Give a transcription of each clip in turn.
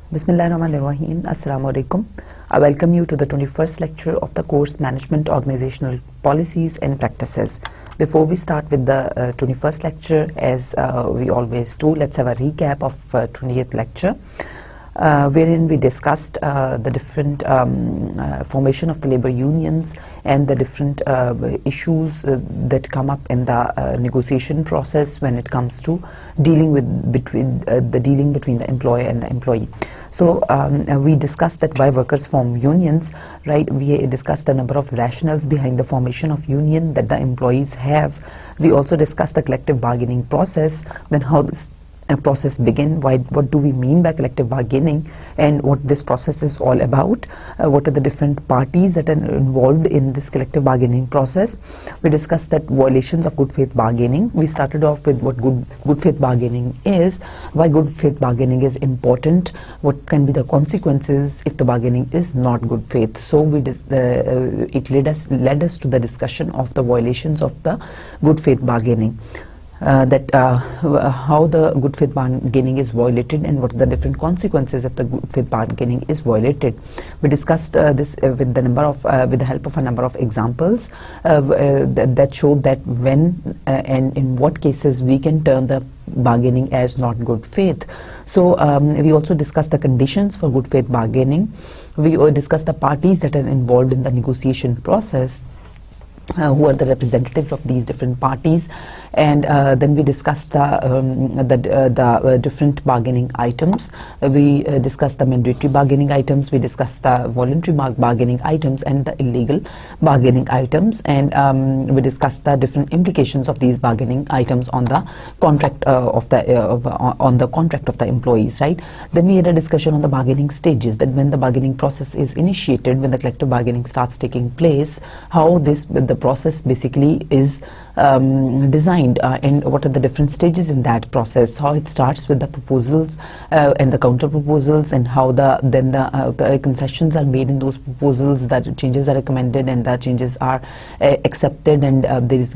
Bismillahirrahmanirrahim. Assalamu alaikum. I welcome you to the 21st lecture of the course Management Organizational Policies and Practices. Before we start with the 21st lecture, as we always do, let's have a recap of 20th lecture, wherein we discussed the different formation of the labor unions and the different issues that come up in the negotiation process when it comes to dealing between the employer and the employee. So we discussed that why workers form unions, right? We discussed a number of rationales behind the formation of union that the employees have. We also discussed the collective bargaining process, then how this process begin, what do we mean by collective bargaining, and what this process is all about, what are the different parties that are involved in this collective bargaining process. We discussed that violations of good faith bargaining. We started off with what good faith bargaining is, why good faith bargaining is important, what can be the consequences if the bargaining is not good faith. So it led us to the discussion of the violations of the good faith bargaining. How the good faith bargaining is violated and what are the different consequences if the good faith bargaining is violated. We discussed this with the help of a number of examples that showed that when and in what cases we can term the bargaining as not good faith. So we also discussed the conditions for good faith bargaining. We discussed the parties that are involved in the negotiation process. Who are the representatives of these different parties, and then we discussed the different bargaining items. We discussed the mandatory bargaining items, we discussed the voluntary bargaining items and the illegal bargaining items, and we discussed the different implications of these bargaining items on the contract of the employees, right? Then we had a discussion on the bargaining stages, that when the bargaining process is initiated, when the collective bargaining starts taking place, how the process basically is designed, and what are the different stages in that process, how it starts with the proposals and the counter proposals, and how then the concessions are made in those proposals, that changes are recommended and the changes are accepted, and there is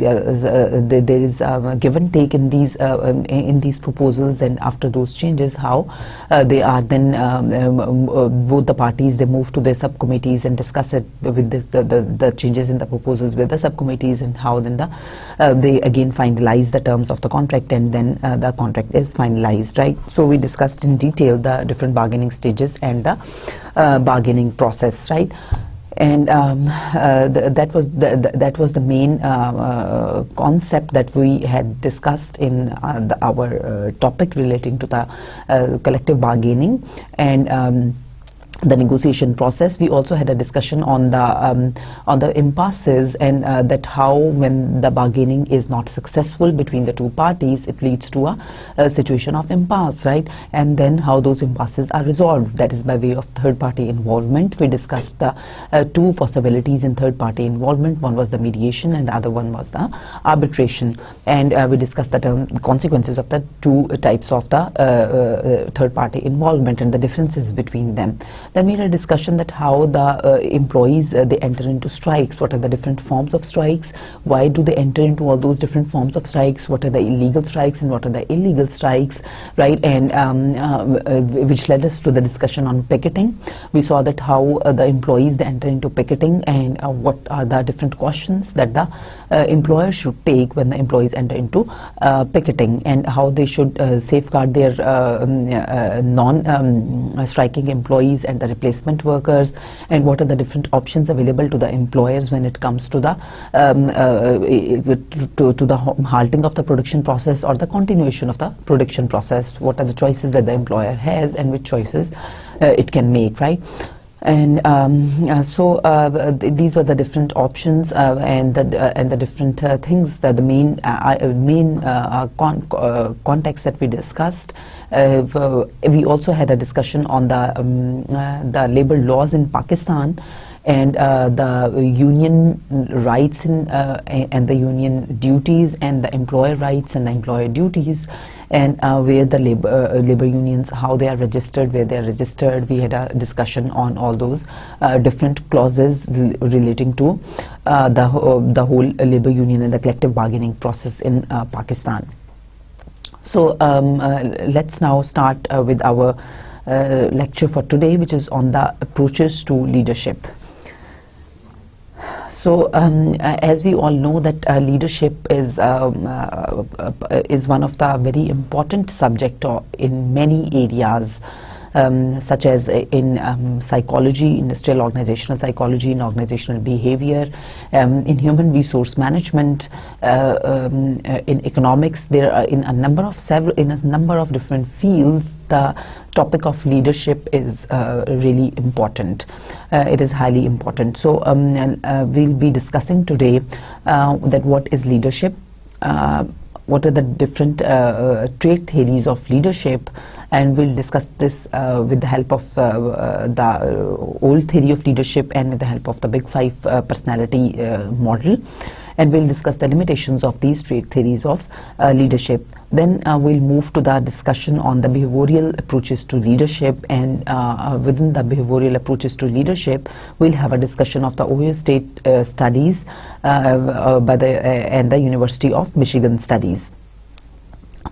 give and take in these proposals, and after those changes how they are then both the parties, they move to their subcommittees and discuss it with the changes in the proposals with the subcommittees, and how then they again finalize the terms of the contract, and then the contract is finalized, right? So we discussed in detail the different bargaining stages and the bargaining process, right? And that was the main concept that we had discussed in our topic relating to the collective bargaining and the negotiation process. We also had a discussion on the impasses, and that how when the bargaining is not successful between the two parties, it leads to a situation of impasse, right? And then how those impasses are resolved, that is by way of third party involvement. We discussed the two possibilities in third party involvement. One was the mediation and the other one was the arbitration, and we discussed the consequences of the two types of the third party involvement and the differences between them. Then we had a discussion that how the employees they enter into strikes, what are the different forms of strikes, why do they enter into all those different forms of strikes, what are the illegal strikes and what are the illegal strikes, right? And which led us to the discussion on picketing. We saw that how the employees they enter into picketing, and what are the different cautions that the employer should take when the employees enter into picketing, and how they should safeguard their non-striking employees and the replacement workers, and what are the different options available to the employers when it comes to the halting of the production process or the continuation of the production process. What are the choices that the employer has and which choices it can make, right? And so these were the different options and the different things that the main context that we discussed. We also had a discussion on the labor laws in Pakistan, and the union rights and the union duties, and the employer rights and the employer duties, and where the labor unions, how they are registered, where they are registered. We had a discussion on all those different clauses relating to the whole labor union and the collective bargaining process in Pakistan. So let's now start with our lecture for today, which is on the approaches to leadership. So as we all know that leadership is one of the very important subject in many areas, such as in psychology, industrial organizational psychology, in organizational behavior, in human resource management, in economics. There are in a number of different fields, the topic of leadership is really important. It is highly important. So we'll be discussing today that what is leadership, what are the different trait theories of leadership, and we'll discuss this with the help of the old theory of leadership and with the help of the Big Five personality model. And we'll discuss the limitations of these trait theories of leadership. Then we'll move to the discussion on the behavioral approaches to leadership, and within the behavioral approaches to leadership, we'll have a discussion of the Ohio State studies by and the University of Michigan studies.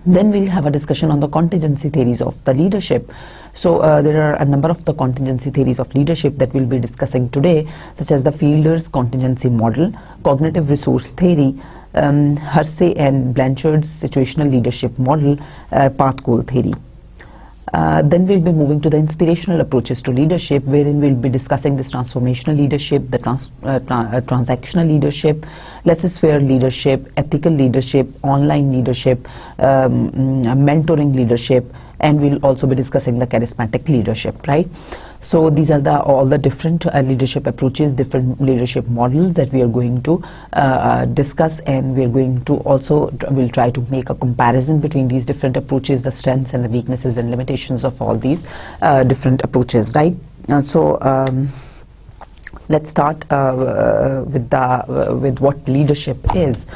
Then we'll have a discussion on the contingency theories of the leadership. So there are a number of the contingency theories of leadership that we'll be discussing today, such as the Fielder's contingency model, cognitive resource theory, Hersey and Blanchard's situational leadership model, path goal theory. Then we'll be moving to the inspirational approaches to leadership, wherein we'll be discussing this transformational leadership, the transactional leadership, laissez-faire leadership, ethical leadership, online leadership, mentoring leadership, and we'll also be discussing the charismatic leadership, right? So these are all the different leadership approaches, different leadership models that we are going to discuss, and we're going to also we'll try to make a comparison between these different approaches, the strengths and the weaknesses and limitations of all these different approaches, right? So let's start with what leadership is.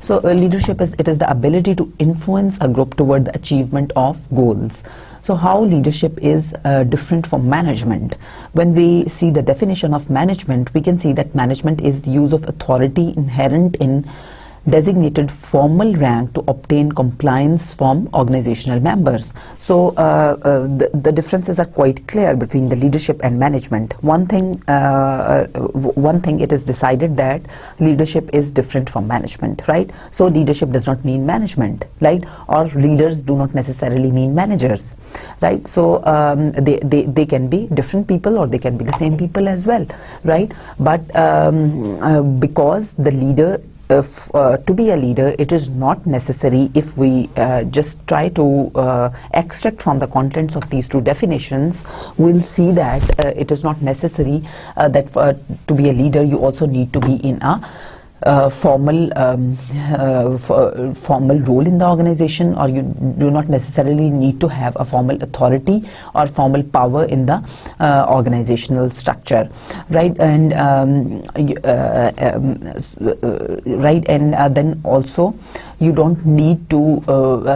So leadership is the ability to influence a group toward the achievement of goals. So how leadership is different from management? When we see the definition of management, we can see that management is the use of authority inherent in designated formal rank to obtain compliance from organizational members. So the differences are quite clear between the leadership and management. One thing it is decided that leadership is different from management, right? So leadership does not mean management, right? Or leaders do not necessarily mean managers, right? So they can be different people, or they can be the same people as well, right? But because the leader, to be a leader, it is not necessary, if we just try to extract from the contents of these two definitions, we'll see that it is not necessary that to be a leader you also need to be in a formal role in the organization, or you do not necessarily need to have a formal authority or formal power in the organizational structure, right? And then also you don't need to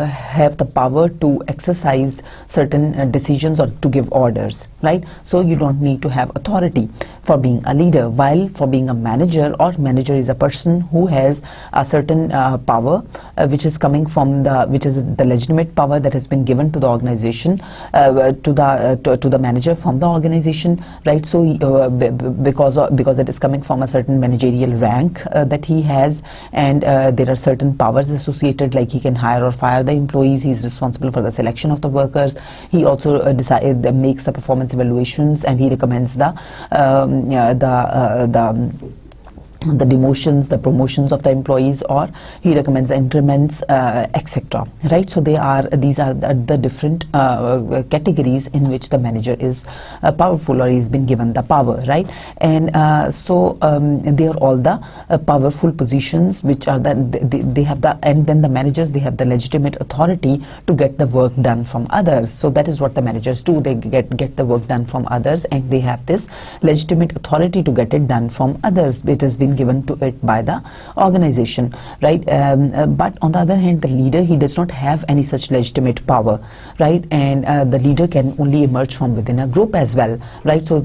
have the power to exercise certain decisions or to give orders, right? So you don't need to have authority for being a leader, while for being a manager, or manager is a person who has a certain power which is coming from which is the legitimate power that has been given to the organization, to the manager from the organization, right? So because it is coming from a certain managerial rank that he has, and there are certain powers associated, like he can hire or fire the employees, he is responsible for the selection of the workers, he also makes the performance evaluations, and he recommends the the demotions, the promotions of the employees, or he recommends the increments, etc. Right? So these are the different categories in which the manager is powerful, or he's been given the power, right? And they are all the powerful positions, which are they have the, and then the managers, they have the legitimate authority to get the work done from others. So that is what the managers do. They get the work done from others, and they have this legitimate authority to get it done from others. It has been given to it by the organization, right? But on the other hand, the leader, he does not have any such legitimate power, right? And the leader can only emerge from within a group as well, right? So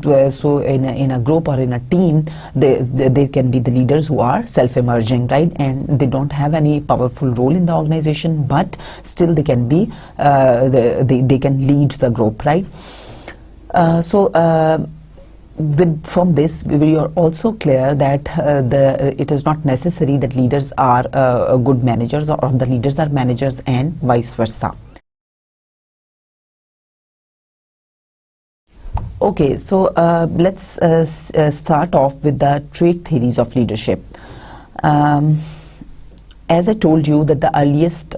in a group or in a team, there can be the leaders who are self-emerging, right? And they don't have any powerful role in the organization, but still they can be they can lead the group, right? From this, we are also clear that it is not necessary that leaders are good managers, or the leaders are managers, and vice versa. Okay, so let's start off with the trait theories of leadership. As I told you that the earliest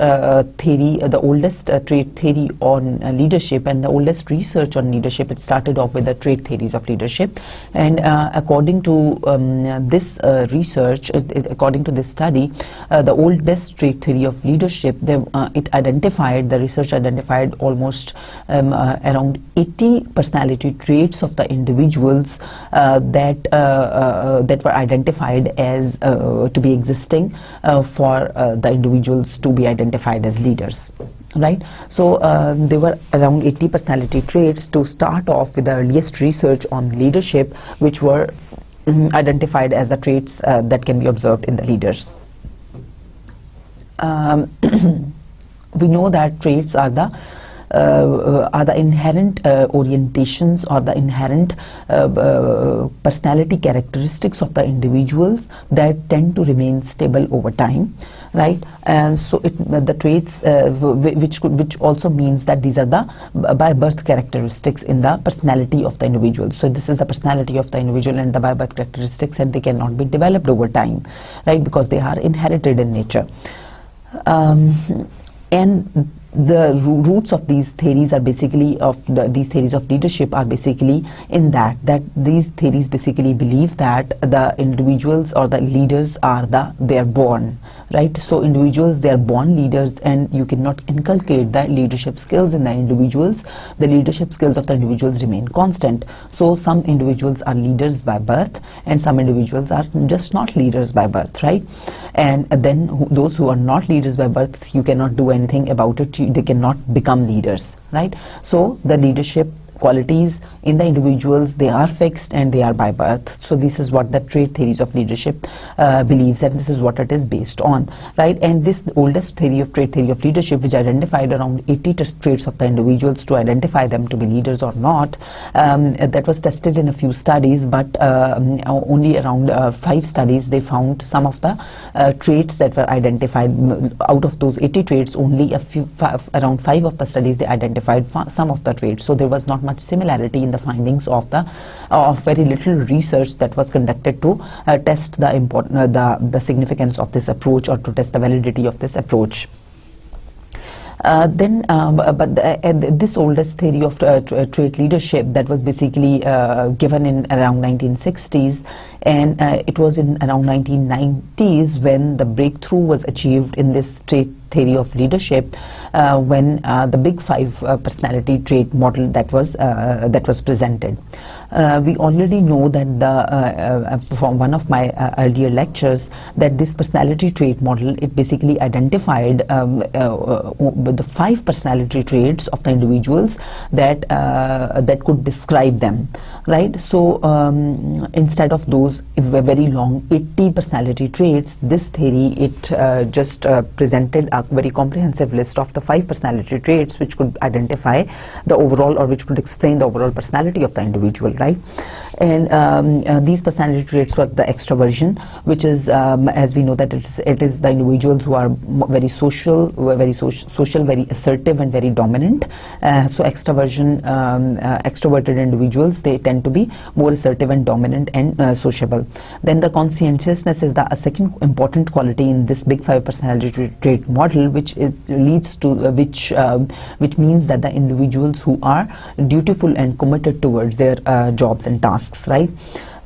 theory, the oldest trait theory on leadership, and the oldest research on leadership, it started off with the trait theories of leadership. And according to this research, according to this study, the oldest trait theory of leadership, the research identified almost around 80 personality traits of the individuals that were identified as to be existing for the individuals to be identified as leaders, right? So there were around 80 personality traits to start off with the earliest research on leadership, which were identified as the traits that can be observed in the leaders. We know that traits are the inherent orientations, or the inherent personality characteristics of the individuals that tend to remain stable over time, right? And so the traits, which also means that these are the by birth characteristics in the personality of the individual. So this is the personality of the individual and the by birth characteristics, and they cannot be developed over time, right? Because they are inherited in nature. And the roots of these theories are basically these theories of leadership are basically in that these theories basically believe that the individuals or the leaders are they are born, right? So individuals, they are born leaders, and you cannot inculcate the leadership skills in the individuals. The leadership skills of the individuals remain constant. So some individuals are leaders by birth, and some individuals are just not leaders by birth, right? And then those who are not leaders by birth, you cannot do anything about it. They cannot become leaders, right? So the leadership qualities in the individuals, they are fixed and they are by birth. So this is what the trait theories of leadership believes, and this is what it is based on, right? And this oldest trait theory of leadership, which identified around 80 traits of the individuals to identify them to be leaders or not, that was tested in a few studies, but only around 5 studies they found some of the traits that were identified. Out of those 80 traits, only around 5 of the studies they identified some of the traits. So there was not much similarity in the findings of very little research that was conducted to test the significance of this approach, or to test the validity of this approach. This oldest theory of trait leadership, that was basically given in around 1960s, and it was in around 1990s when the breakthrough was achieved in this trait theory of leadership, when the Big 5 personality trait model that was presented. We already know that from one of my earlier lectures, that this personality trait model, it basically identified the 5 personality traits of the individuals that could describe them, right? So instead of those very long 80 personality traits, this theory, it just presented a very comprehensive list of the 5 personality traits which could identify the overall, or which could explain the overall personality of the individual, right? And these personality traits were the extroversion, which is, as we know, that it is the individuals who are very social, very assertive and very dominant. So extroversion, extroverted individuals, they tend to be more assertive and dominant and sociable. Then the conscientiousness is a second important quality in this big 5 personality trait model, which leads to which means that the individuals who are dutiful and committed towards their jobs and tasks, right?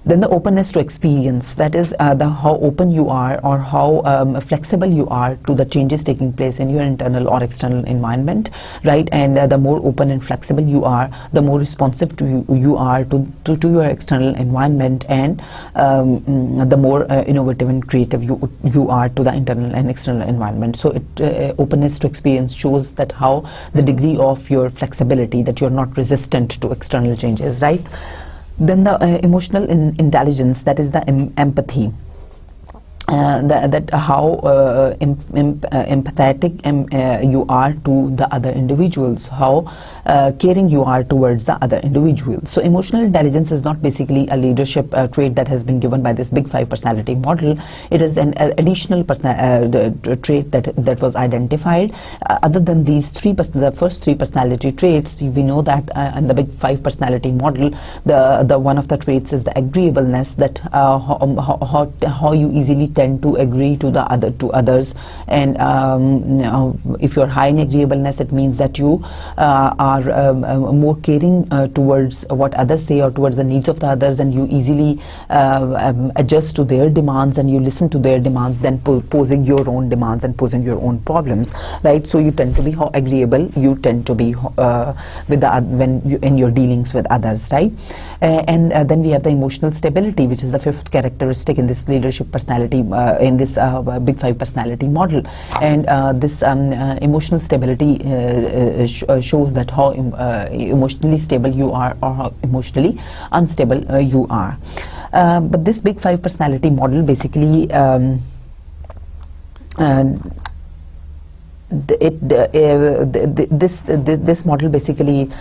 Then the openness to experience, that is how open you are or how flexible you are to the changes taking place in your internal or external environment, right? And the more open and flexible you are, the more responsive you are to your external environment, and the more innovative and creative you are to the internal and external environment. So openness to experience shows that how the degree of your flexibility, that you're not resistant to external changes, right? Then the emotional intelligence, that is the empathy. That how empathetic you are to the other individuals, how caring you are towards the other individuals. So emotional intelligence is not basically a leadership trait that has been given by this big 5 personality model. It is an additional trait that was identified. Other than these the first 3 personality traits, we know that in the big 5 personality model, the one of the traits is the agreeableness, that how you easily tend to agree to others, and if you're high in agreeableness, it means that you are more caring towards what others say or towards the needs of the others, and you easily adjust to their demands and you listen to their demands than posing your own demands and posing your own problems, right? So you tend to be how agreeable you tend to be with in your dealings with others, right? And then we have the emotional stability, which is the 5th characteristic in this leadership personality, in this big 5 personality model. And this emotional stability shows that how emotionally stable you are or how emotionally unstable you are. But this big 5 personality model basically this model basically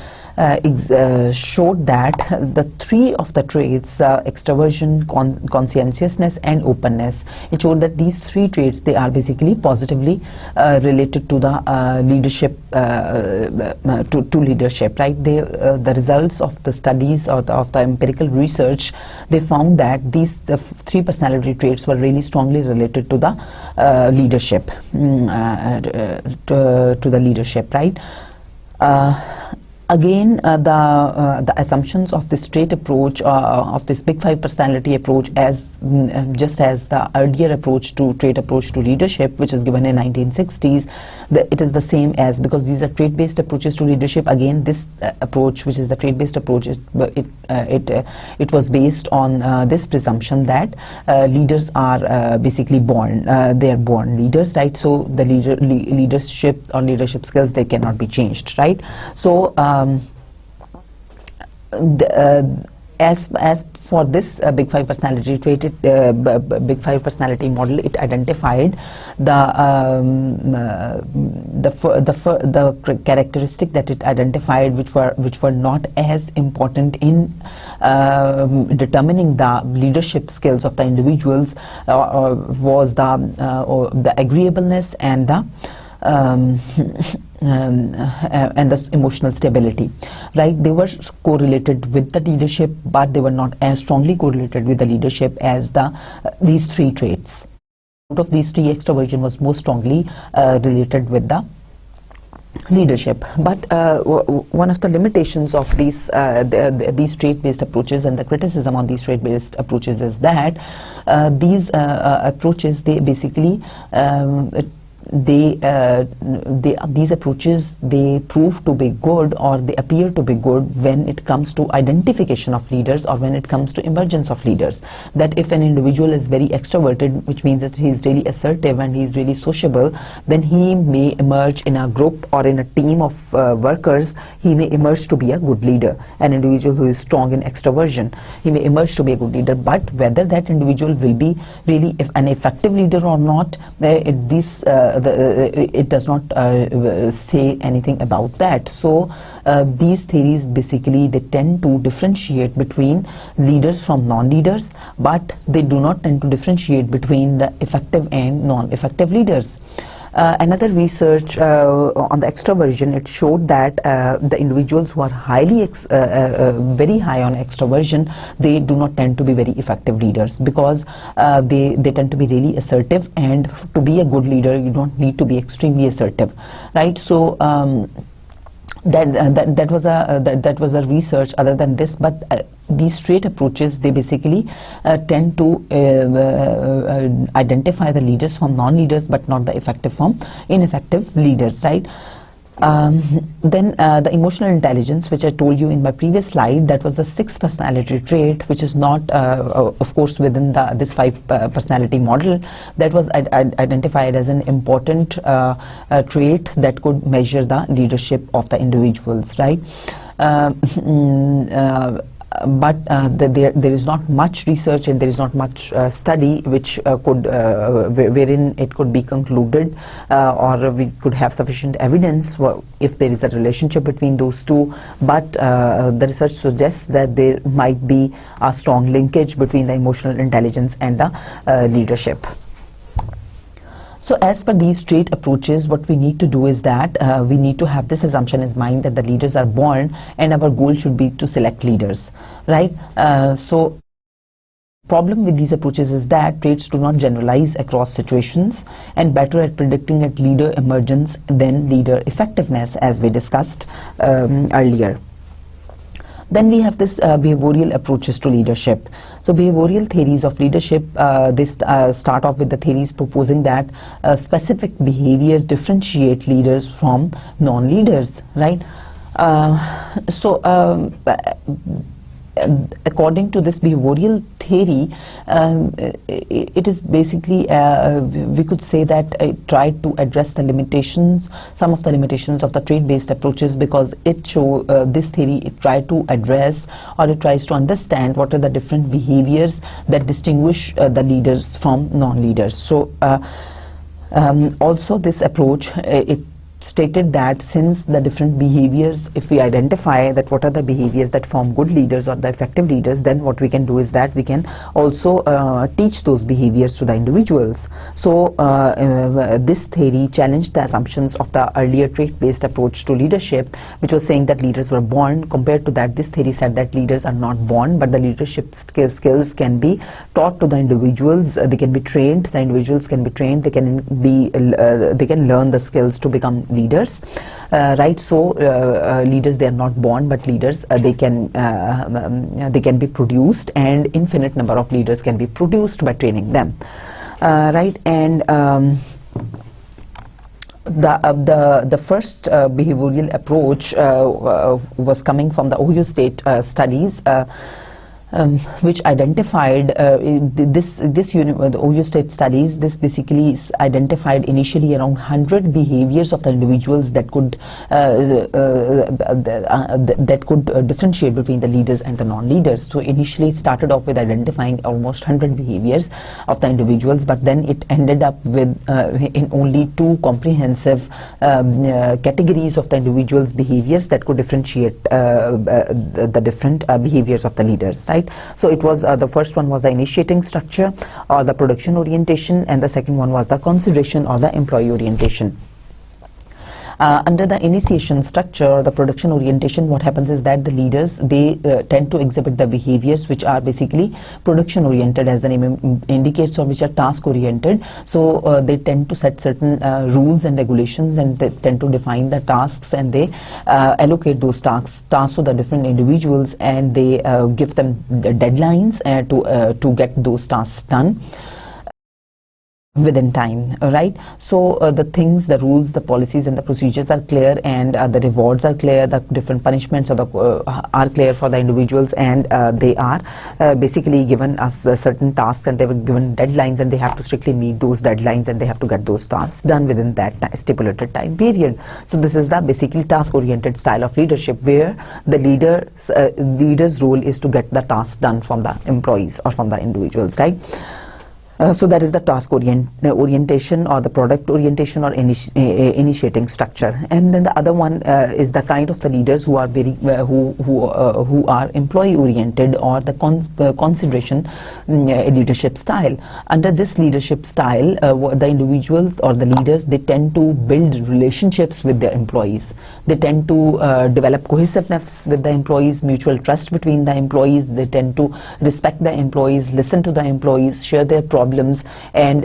showed that the 3 of the traits, extroversion, conscientiousness and openness, it showed that these 3 traits, they are basically positively related to the leadership, to leadership, right? The results of the studies or of the empirical research, they found that the 3 personality traits were really strongly related to the leadership, to the leadership, right? Again, the assumptions of this trait approach, of this big 5 personality approach, as just as the earlier approach to trait approach to leadership, which is given in 1960s, it is the same as, because these are trait-based approaches to leadership. Again, this approach, which is the trait-based approach, it was based on this presumption that leaders are basically born, they are born leaders, right? So the leadership or leadership skills, they cannot be changed, right? So as for this big 5 personality trait, big 5 personality model, it identified the characteristic that it identified, which were not as important in determining the leadership skills of the individuals, was the agreeableness and the and the emotional stability, right? They were correlated with the leadership, but they were not as strongly correlated with the leadership as these 3 traits. Out of these 3, extroversion was most strongly related with the leadership. But one of the limitations of these trait-based approaches and the criticism on these trait-based approaches is that these approaches, they basically these approaches, they prove to be good, or they appear to be good when it comes to identification of leaders, or when it comes to emergence of leaders. That if an individual is very extroverted, which means that he is really assertive and he is really sociable, then he may emerge in a group or in a team of workers, he may emerge to be a good leader. An individual who is strong in extroversion, he may emerge to be a good leader. But whether that individual will be really an effective leader or not, it does not say anything about that. So these theories basically, they tend to differentiate between leaders from non-leaders, but they do not tend to differentiate between the effective and non-effective leaders. Another research on the extroversion, it showed that the individuals who are very high on extroversion, they do not tend to be very effective leaders, because they tend to be really assertive, and to be a good leader you don't need to be extremely assertive, right? So that was a research other than this, but these trait approaches, they basically tend to identify the leaders from non-leaders, but not the effective from ineffective leaders, right? Then the emotional intelligence, which I told you in my previous slide, that was the sixth personality trait, which is not of course within this five personality model, that was identified as an important trait that could measure the leadership of the individuals, right? But there is not much research, and there is not much study which wherein it could be concluded, or we could have sufficient evidence if there is a relationship between those two. But the research suggests that there might be a strong linkage between the emotional intelligence and the leadership. So as per these trait approaches, what we need to do is that we need to have this assumption in mind that the leaders are born, and our goal should be to select leaders, right? So problem with these approaches is that traits do not generalize across situations, and better at predicting at leader emergence than leader effectiveness, as we discussed earlier. Then we have this behavioral approaches to leadership. So behavioral theories of leadership, they start off with the theories proposing that specific behaviors differentiate leaders from non-leaders, right? According to this behavioral theory, it is basically, we could say that it tried to address the limitations, some of the limitations of the trait-based approaches, because this theory, it tried to address, or it tries to understand what are the different behaviors that distinguish the leaders from non-leaders. So also this approach, it stated that since the different behaviors, if we identify that what are the behaviors that form good leaders or the effective leaders, then what we can do is that we can also teach those behaviors to the individuals. So this theory challenged the assumptions of the earlier trait-based approach to leadership, which was saying that leaders were born. Compared to that, this theory said that leaders are not born, but the leadership skills can be taught to the individuals. They can be trained. The individuals can be trained. They can learn the skills to become leaders, right? So leaders, they are not born, but leaders, they can be produced, and infinite number of leaders can be produced by training them, right? And the first behavioral approach was coming from the Ohio State studies, which identified the Ohio State studies. This basically identified initially around 100 behaviors of the individuals that could differentiate between the leaders and the non-leaders. So initially it started off with identifying almost 100 behaviors of the individuals, but then it ended up with in only 2 comprehensive categories of the individuals' behaviors that could differentiate the different behaviors of the leaders, right? So it was the first one was the initiating structure or the production orientation, and the second one was the consideration or the employee orientation. Under the initiation structure or the production orientation, what happens is that the leaders, they tend to exhibit the behaviors which are basically production oriented, as the name indicates, or which are task oriented. So they tend to set certain rules and regulations, and they tend to define the tasks, and they allocate those tasks to the different individuals, and they give them the deadlines to get those tasks done within time, right? So the things, the rules, the policies and the procedures are clear, and the rewards are clear, the different punishments are clear for the individuals, and they are basically given us certain tasks, and they were given deadlines, and they have to strictly meet those deadlines, and they have to get those tasks done within that stipulated time period. So this is the basically task oriented style of leadership, where the leader's role is to get the task done from the employees or from the individuals, right? So that is the task orientation or the product orientation or initiating structure. And then the other one is the kind of the leaders who are very who are employee oriented, or the consideration leadership style. Under this leadership style, the individuals or the leaders, they tend to build relationships with their employees. They tend to develop cohesiveness with the employees, mutual trust between the employees. They tend to respect the employees, listen to the employees, share their problems, and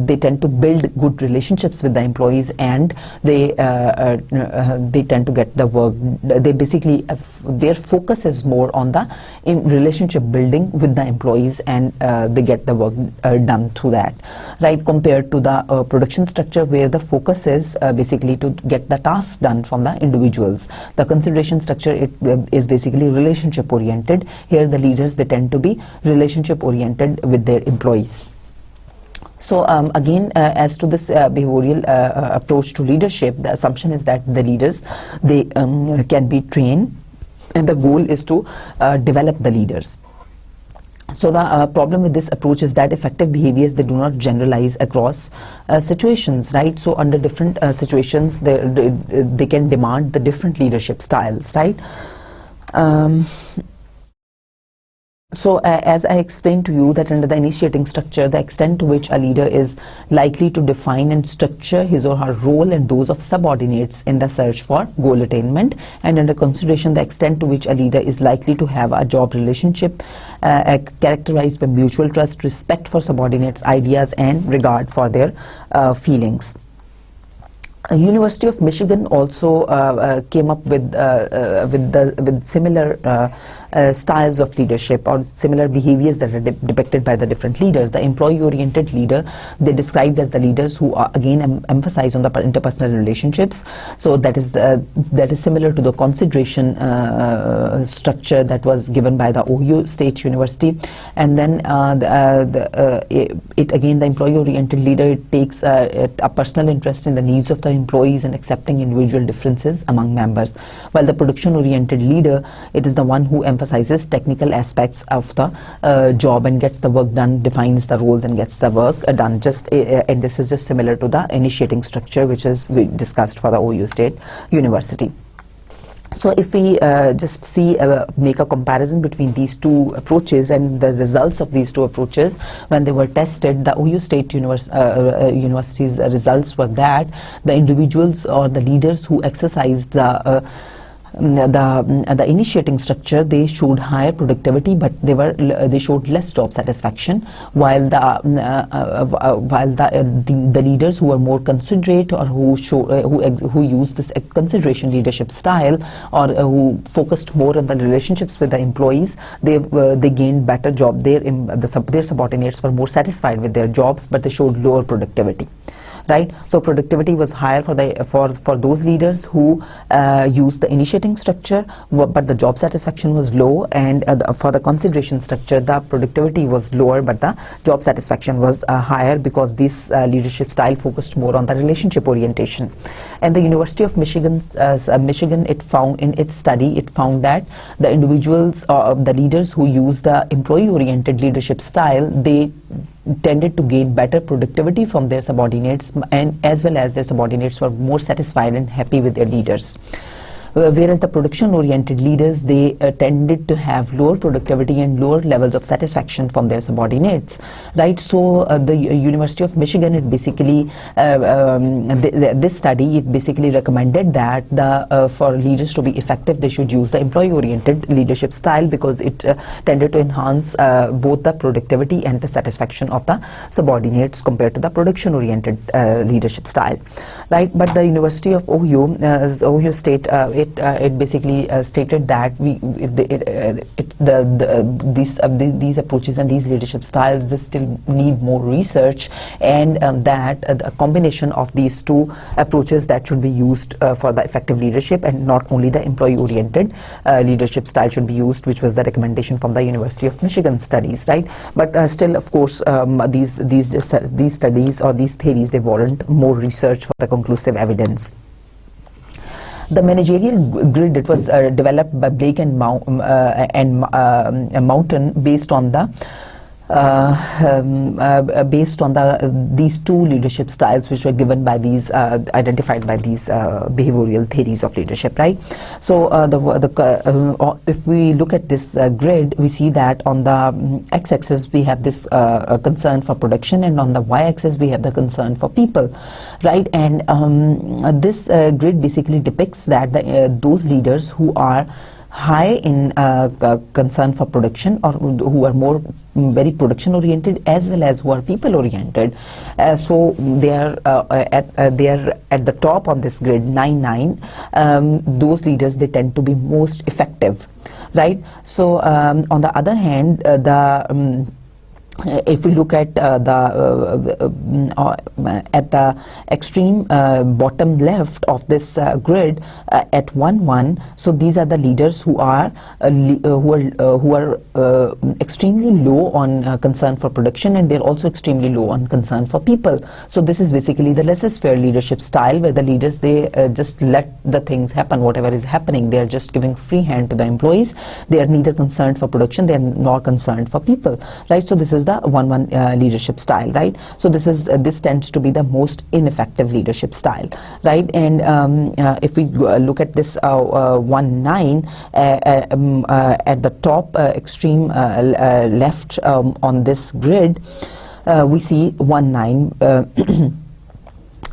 they tend to build good relationships with the employees, and they tend to get the work. They basically their focus is more on the relationship building with the employees, and they get the work done through that, right? Compared to the production structure, where the focus is basically to get the tasks done from the individuals. The consideration structure is basically relationship oriented. Here the leaders, they tend to be relationship oriented with their employees. So again, as to this behavioral approach to leadership, the assumption is that the leaders, they can be trained, and the goal is to develop the leaders. So the problem with this approach is that effective behaviors, they do not generalize across situations, right? So under different situations, they can demand the different leadership styles, right? So as I explained to you, that under the initiating structure, the extent to which a leader is likely to define and structure his or her role and those of subordinates in the search for goal attainment, and under consideration, the extent to which a leader is likely to have a job relationship characterized by mutual trust, respect for subordinates' ideas, and regard for their feelings. University of Michigan also came up with similar styles of leadership, or similar behaviors that are depicted by the different leaders. The employee-oriented leader, they described as the leaders who are, again, emphasize on the interpersonal relationships. So that is similar to the consideration structure that was given by the Ohio State University. And then again, the employee-oriented leader, it takes a personal interest in the needs of the employees and accepting individual differences among members. While the production-oriented leader, it is the one who emphasizes technical aspects of the job and gets the work done, defines the roles and gets the work done. And this is just similar to the initiating structure, which is we discussed for the Ohio State University. So if we just make a comparison between these two approaches and the results of these two approaches, when they were tested, the Ohio State University's results were that the individuals or the leaders who exercised the initiating structure, they showed higher productivity, but they showed less job satisfaction, while the leaders who were more considerate, or who used this consideration leadership style, or who focused more on the relationships with the employees, they gained better job. Their subordinates were more satisfied with their jobs, but they showed lower productivity. Right, so productivity was higher for those leaders who used the initiating structure, but the job satisfaction was low, and for the consideration structure, the productivity was lower, but the job satisfaction was higher, because this leadership style focused more on the relationship orientation. And the University of Michigan, it found in its study, it found that the individuals, the leaders who used the employee-oriented leadership style, they tended to gain better productivity from their subordinates, and as well as their subordinates were more satisfied and happy with their leaders. Whereas the production-oriented leaders, they tended to have lower productivity and lower levels of satisfaction from their subordinates, right? So the University of Michigan, it basically, this study, it basically recommended that for leaders to be effective, they should use the employee-oriented leadership style, because it tended to enhance both the productivity and the satisfaction of the subordinates compared to the production-oriented leadership style, right? But the University of Ohio State, it basically stated that these approaches and these leadership styles, they still need more research, and that a combination of these two approaches that should be used for the effective leadership, and not only the employee-oriented leadership style should be used, which was the recommendation from the University of Michigan studies, right? But still, of course, these studies or these theories, they warrant more research for the conclusive evidence. The managerial grid, it was developed by Blake and Mountain, based on the based on these two leadership styles which were given by these identified by these behavioral theories of leadership, right? So if we look at this grid, we see that on the x-axis we have this concern for production, and on the y-axis we have the concern for people, right? And this grid basically depicts that those leaders who are high in concern for production, or who are more very production oriented, as well as who are people oriented, so they are at the top on this grid 9-9. Those leaders, they tend to be most effective, right? So on the other hand, if we look at the extreme bottom left of this grid at 1-1, so these are the leaders who are extremely low on concern for production, and they're also extremely low on concern for people. So this is basically the laissez-faire leadership style, where the leaders, they just let the things happen, whatever is happening. They are just giving free hand to the employees. They are neither concerned for production, they are nor concerned for people, right? So this is the 1-1 leadership style, right? So this tends to be the most ineffective leadership style, right? And if we look at this 1-9 at the top extreme left on this grid, we see 1-9.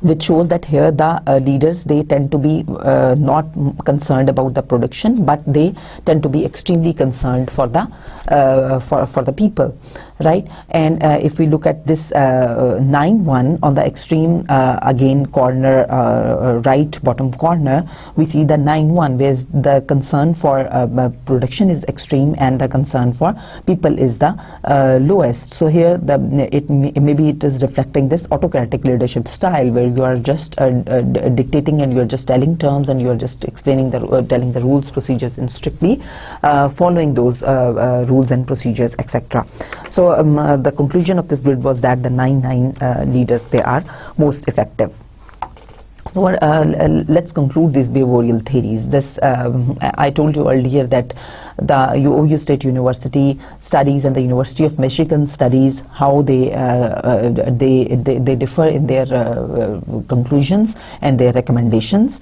Which shows that here the leaders, they tend to be not concerned about the production, but they tend to be extremely concerned for the people, right? And if we look at this 9-1 on the extreme again corner, right bottom corner, we see the 9-1, where the concern for production is extreme and the concern for people is the lowest. So here maybe it is reflecting this autocratic leadership style, where you are just dictating, and you are just telling terms, and you are just explaining telling the rules, procedures, and strictly following those rules and procedures, etc. So the conclusion of this grid was that the 9-9 leaders, they are most effective. So let's conclude these behavioral theories. This I told you earlier that the Ohio State University studies and the University of Michigan studies, how they differ in their conclusions and their recommendations.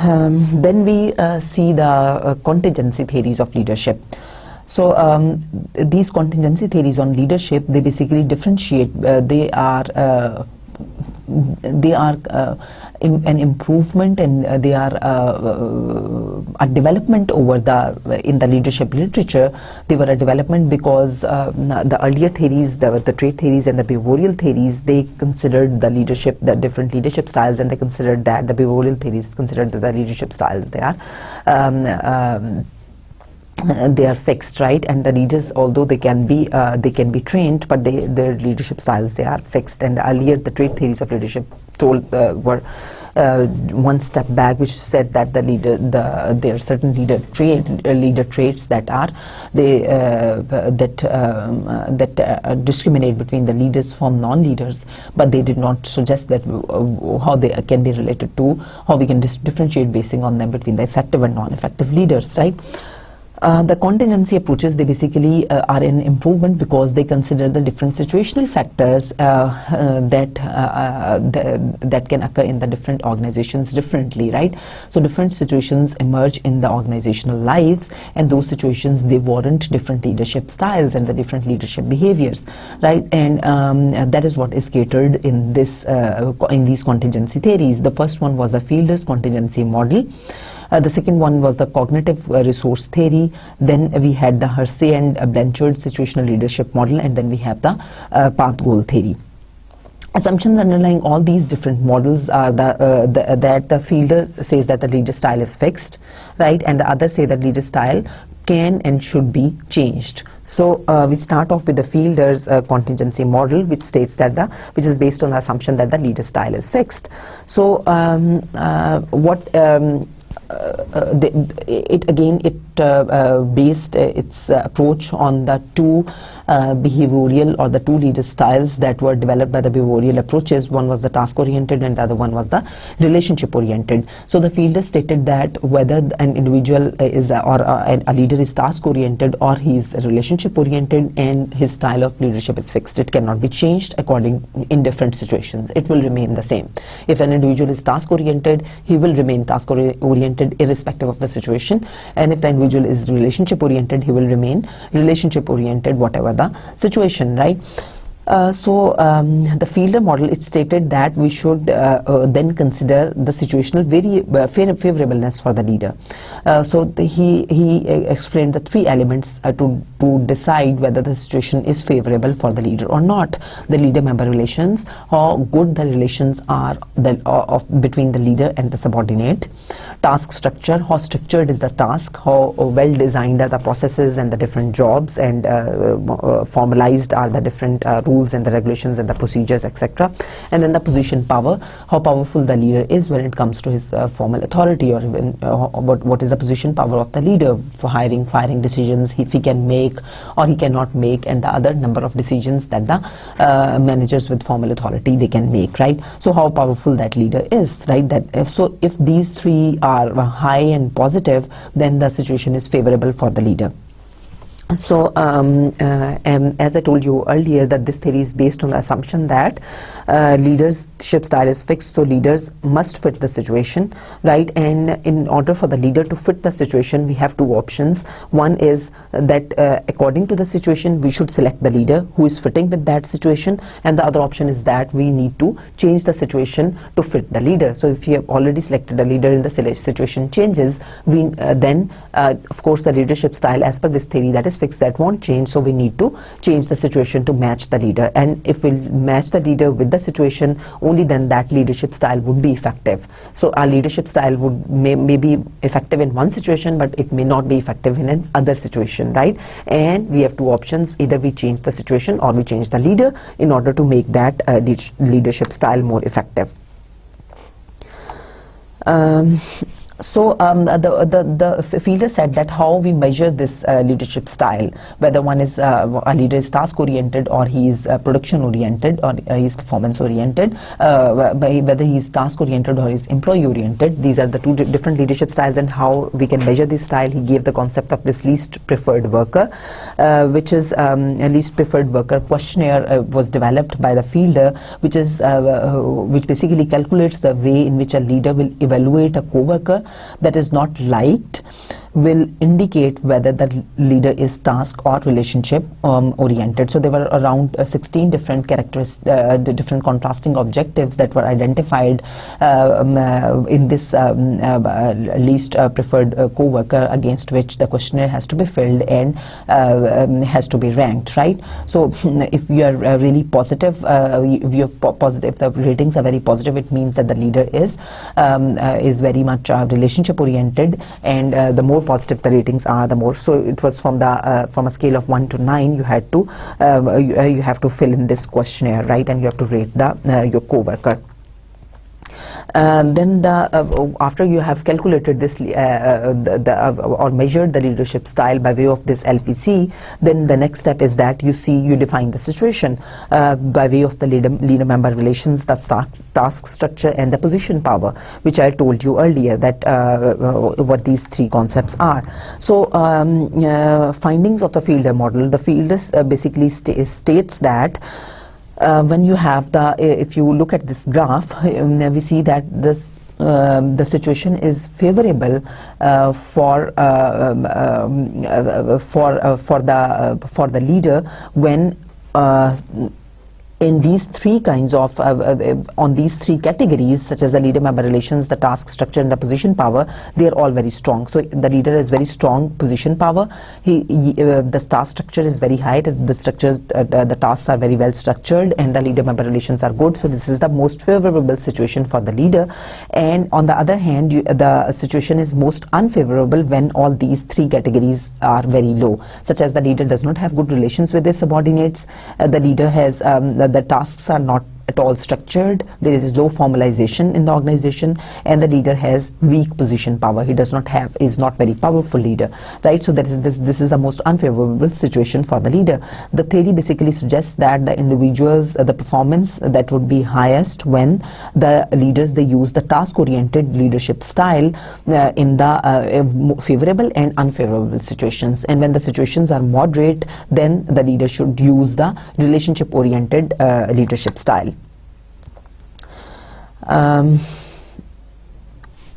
Then we see the contingency theories of leadership. So these contingency theories on leadership, they basically differentiate. They are an improvement, and they are a development over in the leadership literature. They were a development because the earlier theories, the trait theories and the behavioral theories, they considered the leadership, the different leadership styles, and they considered that the behavioral theories considered that the leadership styles, they are fixed, right? And the leaders, although they can be trained, but their leadership styles, they are fixed. And earlier the trait theories of leadership were one step back, which said that there are certain leader traits that discriminate between the leaders from non-leaders, but they did not suggest that how they can be related to, how we can differentiate basing on them between the effective and non-effective leaders, right? The contingency approaches, they basically are an improvement because they consider the different situational factors that can occur in the different organizations differently, right? So different situations emerge in the organizational lives, and those situations, they warrant different leadership styles and the different leadership behaviors, right? And that is what is catered in these contingency theories. The first one was a Fielder's contingency model. The second one was the cognitive resource theory. Then we had the Hersey and Blanchard situational leadership model, and then we have the path goal theory. Assumptions underlying all these different models are that the Fielder says that the leader style is fixed, right, and the others say that leader style can and should be changed. So we start off with the Fielder's contingency model, which states that which is based on the assumption that the leader style is fixed. So it based its approach on the two behavioral or the two leader styles that were developed by the behavioral approaches. One was the task oriented and the other one was the relationship oriented. So the fielder stated that whether an individual is a leader is task oriented or he is relationship oriented, and his style of leadership is fixed. It cannot be changed according in different situations. It will remain the same. If an individual is task oriented, he will remain task oriented irrespective of the situation, and if the individual is relationship oriented, he will remain relationship oriented whatever the situation, right? The fielder model, it stated that we should then consider the situational favorableness for the leader. He explained the three elements to decide whether the situation is favorable for the leader or not. The leader-member relations, how good the relations are between the leader and the subordinate. Task structure, how structured is the task, how well designed are the processes and the different jobs, and formalized are the different rules and the regulations and the procedures, etc. And then the position power, how powerful the leader is when it comes to his formal authority, or even what is the position power of the leader for hiring, firing decisions, if he can make or he cannot make, and the other number of decisions that the managers with formal authority they can make, right? So how powerful that leader is, right? So if these three are high and positive, then the situation is favorable for the leader. So as I told you earlier, that this theory is based on the assumption that leadership style is fixed, so leaders must fit the situation, right? And in order for the leader to fit the situation, we have two options. One is that according to the situation, we should select the leader who is fitting with that situation, and the other option is that we need to change the situation to fit the leader. So if you have already selected a leader and the situation changes, we then of course the leadership style as per this theory, that is fixed, that won't change, so we need to change the situation to match the leader. And if we match the leader with the situation, only then that leadership style would be effective. So our leadership style may be effective in one situation, but it may not be effective in another situation, right? And we have two options: either we change the situation or we change the leader in order to make that leadership style more effective. The fielder said that how we measure this leadership style, whether one is a leader is task oriented or he is production oriented or he is performance oriented, whether he is task oriented or he is employee oriented. These are the two different leadership styles, and how we can measure this style. He gave the concept of this least preferred worker, which is a least preferred worker questionnaire was developed by the fielder, which basically calculates the way in which a leader will evaluate a co-worker that is not liked, will indicate whether the leader is task or relationship oriented. So there were around 16 different different contrasting objectives that were identified in this least preferred co-worker, against which the questionnaire has to be filled and has to be ranked, right? So if you are really positive, if the ratings are very positive, it means that the leader is very much relationship oriented, and the more positive the ratings are, the more. So it was from a scale of 1 to 9, you had to you have to fill in this questionnaire, right? And you have to rate your co-worker. Then after you have calculated this or measured the leadership style by way of this LPC, then the next step is that you define the situation by way of the leader member relations, the task structure, and the position power, which I told you earlier that what these three concepts are. So findings of the fielder model, the fielder basically states that when you have if you look at this graph, we see that the situation is favorable for the leader when in these three kinds of on these three categories, such as the leader member relations, the task structure, and the position power, they are all very strong. So the leader has very strong position power. The task structure is very high. The tasks are very well structured, and the leader member relations are good. So this is the most favorable situation for the leader. And on the other hand, the situation is most unfavorable when all these three categories are very low, such as the leader does not have good relations with his subordinates. The leader has the tasks are not at all structured, there is low formalization in the organization, and the leader has weak position power. He is not very powerful leader, right? So that is this is the most unfavorable situation for the leader. The theory basically suggests that the individuals, the performance that would be highest when the leaders, they use the task-oriented leadership style in the favorable and unfavorable situations, and when the situations are moderate, then the leader should use the relationship-oriented leadership style.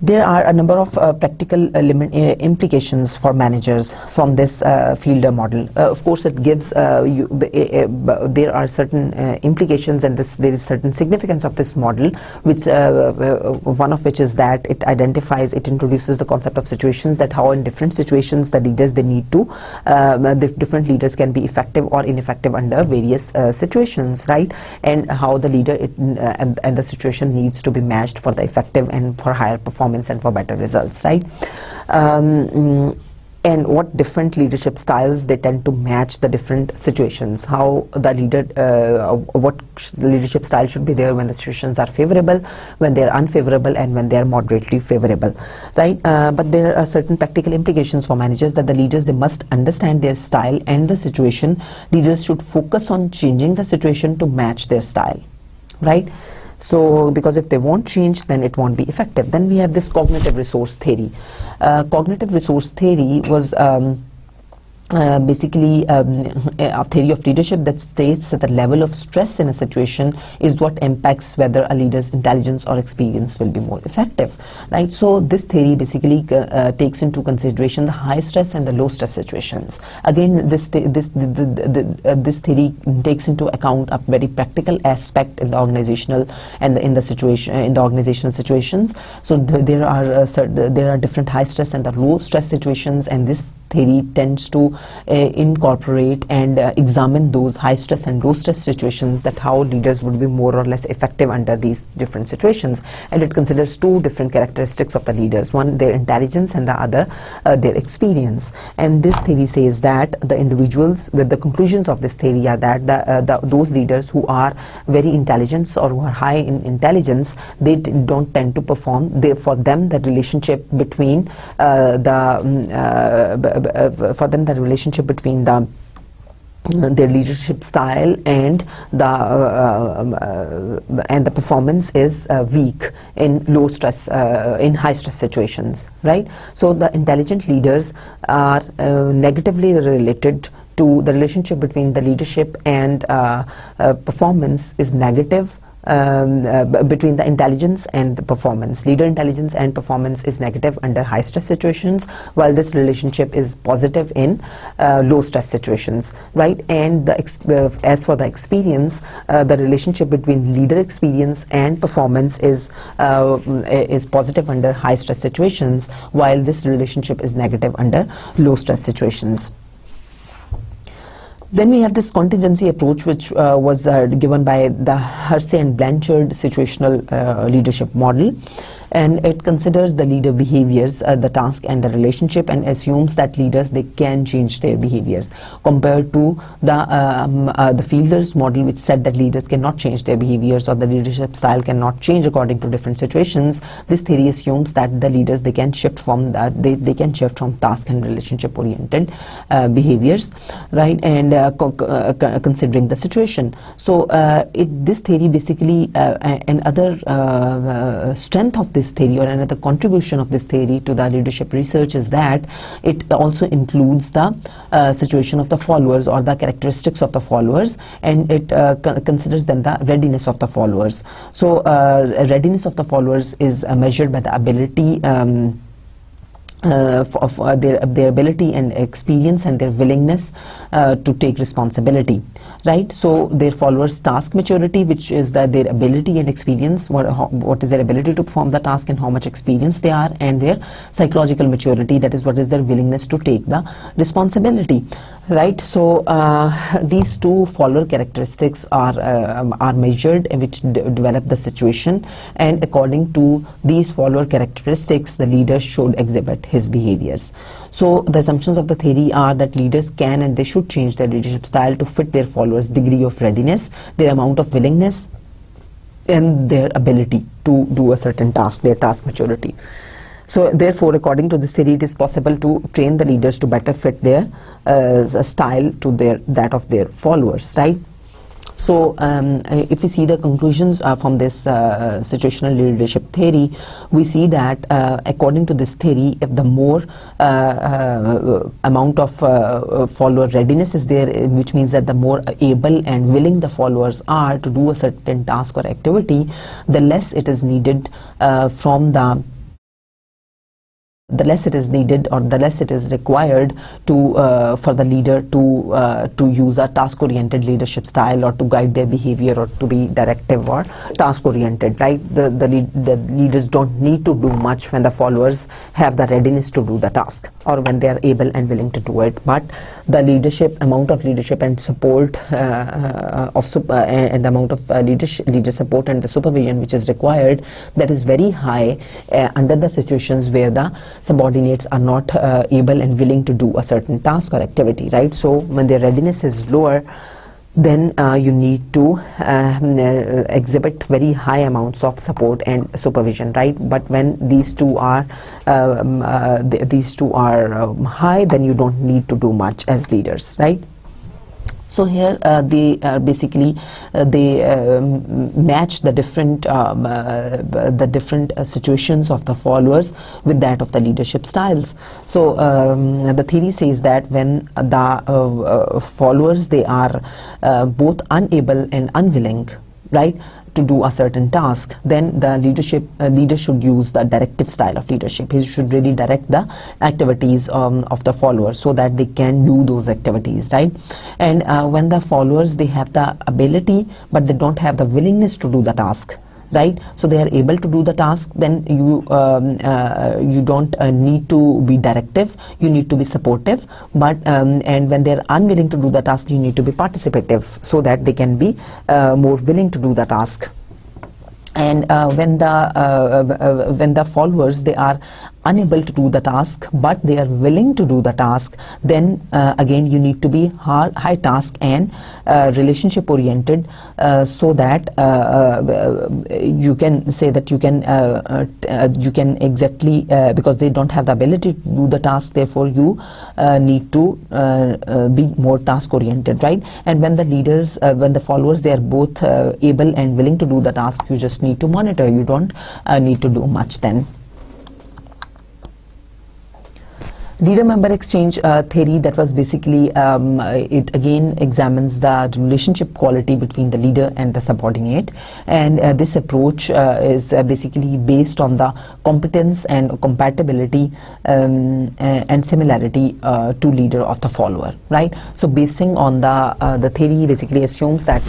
There are a number of practical implications for managers from this fielder model. Of course, it gives there are certain implications, and there is certain significance of this model, which one of which is that it introduces the concept of situations, that how in different situations the leaders, they need to different leaders can be effective or ineffective under various situations, right? And how the leader and the situation needs to be matched for the effective and for higher performance and for better results, right? And what different leadership styles, they tend to match the different situations. How the leader, what leadership style should be there when the situations are favorable, when they are unfavorable, and when they are moderately favorable, right? But there are certain practical implications for managers, that the leaders, they must understand their style and the situation. Leaders should focus on changing the situation to match their style, right? So, because if they won't change, then it won't be effective. Then we have this cognitive resource theory. Cognitive resource theory was basically a theory of leadership that states that the level of stress in a situation is what impacts whether a leader's intelligence or experience will be more effective, right? So this theory basically takes into consideration the high stress and the low stress situations. Again, this theory takes into account a very practical aspect in the organizational and in the organizational situations. So there are different high stress and the low stress situations, and this theory tends to incorporate and examine those high stress and low stress situations, that how leaders would be more or less effective under these different situations. And it considers two different characteristics of the leaders: one, their intelligence, and the other, their experience. And this theory says that the individuals, with the conclusions of this theory, are that those leaders who are very intelligent or who are high in intelligence, they don't tend to perform. For them, the relationship between the relationship between their leadership style and the performance is weak in low stress, in high stress situations, right? So the intelligent leaders are negatively related to the relationship between the leadership and performance is negative. Between the intelligence and the performance. Leader intelligence and performance is negative under high stress situations, while this relationship is positive in low stress situations, right? And as for the experience, the relationship between leader experience and performance is positive under high stress situations, while this relationship is negative under low stress situations. Then we have this contingency approach, which was given by the Hersey and Blanchard situational leadership model. And it considers the leader behaviors, the task and the relationship, and assumes that leaders, they can change their behaviors, compared to the Fielder's model, which said that leaders cannot change their behaviors, or the leadership style cannot change according to different situations. This theory assumes that the leaders, they can shift from they can shift from task and relationship oriented behaviors, right? And considering the situation. So this theory basically another strength of this theory, or another contribution of this theory to the leadership research, is that it also includes the situation of the followers, or the characteristics of the followers, and it considers then the readiness of the followers. So readiness of the followers is measured by the ability of their ability and experience, and their willingness to take responsibility, right? So their followers' task maturity, which is their ability and experience, what is their ability to perform the task and how much experience they are, and their psychological maturity, that is what is their willingness to take the responsibility, right? So these two follower characteristics are measured, which develop the situation, and according to these follower characteristics, the leader should exhibit his behaviors. So the assumptions of the theory are that leaders can and they should change their leadership style to fit their followers' degree of readiness, their amount of willingness and their ability to do a certain task, their task maturity. So therefore, according to this theory, it is possible to train the leaders to better fit their style to that of their followers, right? So if we see the conclusions from this situational leadership theory, we see that according to this theory, if the more amount of follower readiness is there, which means that the more able and willing the followers are to do a certain task or activity, the less it is needed the less it is needed, or the less it is required to for the leader to use a task-oriented leadership style, or to guide their behavior, or to be directive or task-oriented, right? The leaders don't need to do much when the followers have the readiness to do the task, or when they are able and willing to do it. But the amount of leadership and support and the amount of leader support and the supervision which is required, that is very high under the situations where the subordinates are not able and willing to do a certain task or activity, right? So when their readiness is lower, then you need to exhibit very high amounts of support and supervision, right? But when these two are high, then you don't need to do much as leaders, right? So here they basically match the different situations of the followers with that of the leadership styles. So the theory says that when the followers, they are both unable and unwilling, right, to do a certain task, then the leader should use the directive style of leadership. He should really direct the activities of the followers so that they can do those activities, right? And when the followers, they have the ability but they don't have the willingness to do the task, right? So they are able to do the task, then you don't need to be directive, you need to be supportive. But and when they are unwilling to do the task, you need to be participative so that they can be more willing to do the task. And when the followers, they are unable to do the task but they are willing to do the task, then again you need to be high task and relationship oriented, so that you can say that you can exactly because they don't have the ability to do the task, therefore you need to be more task oriented, right? And when the leaders, when the followers, they are both able and willing to do the task, you just need to monitor, you don't need to do much then. Leader-member exchange theory, that was basically, it again examines the relationship quality between the leader and the subordinate, and this approach is basically based on the competence and compatibility and similarity to leader of the follower, right? So basing on the theory basically assumes that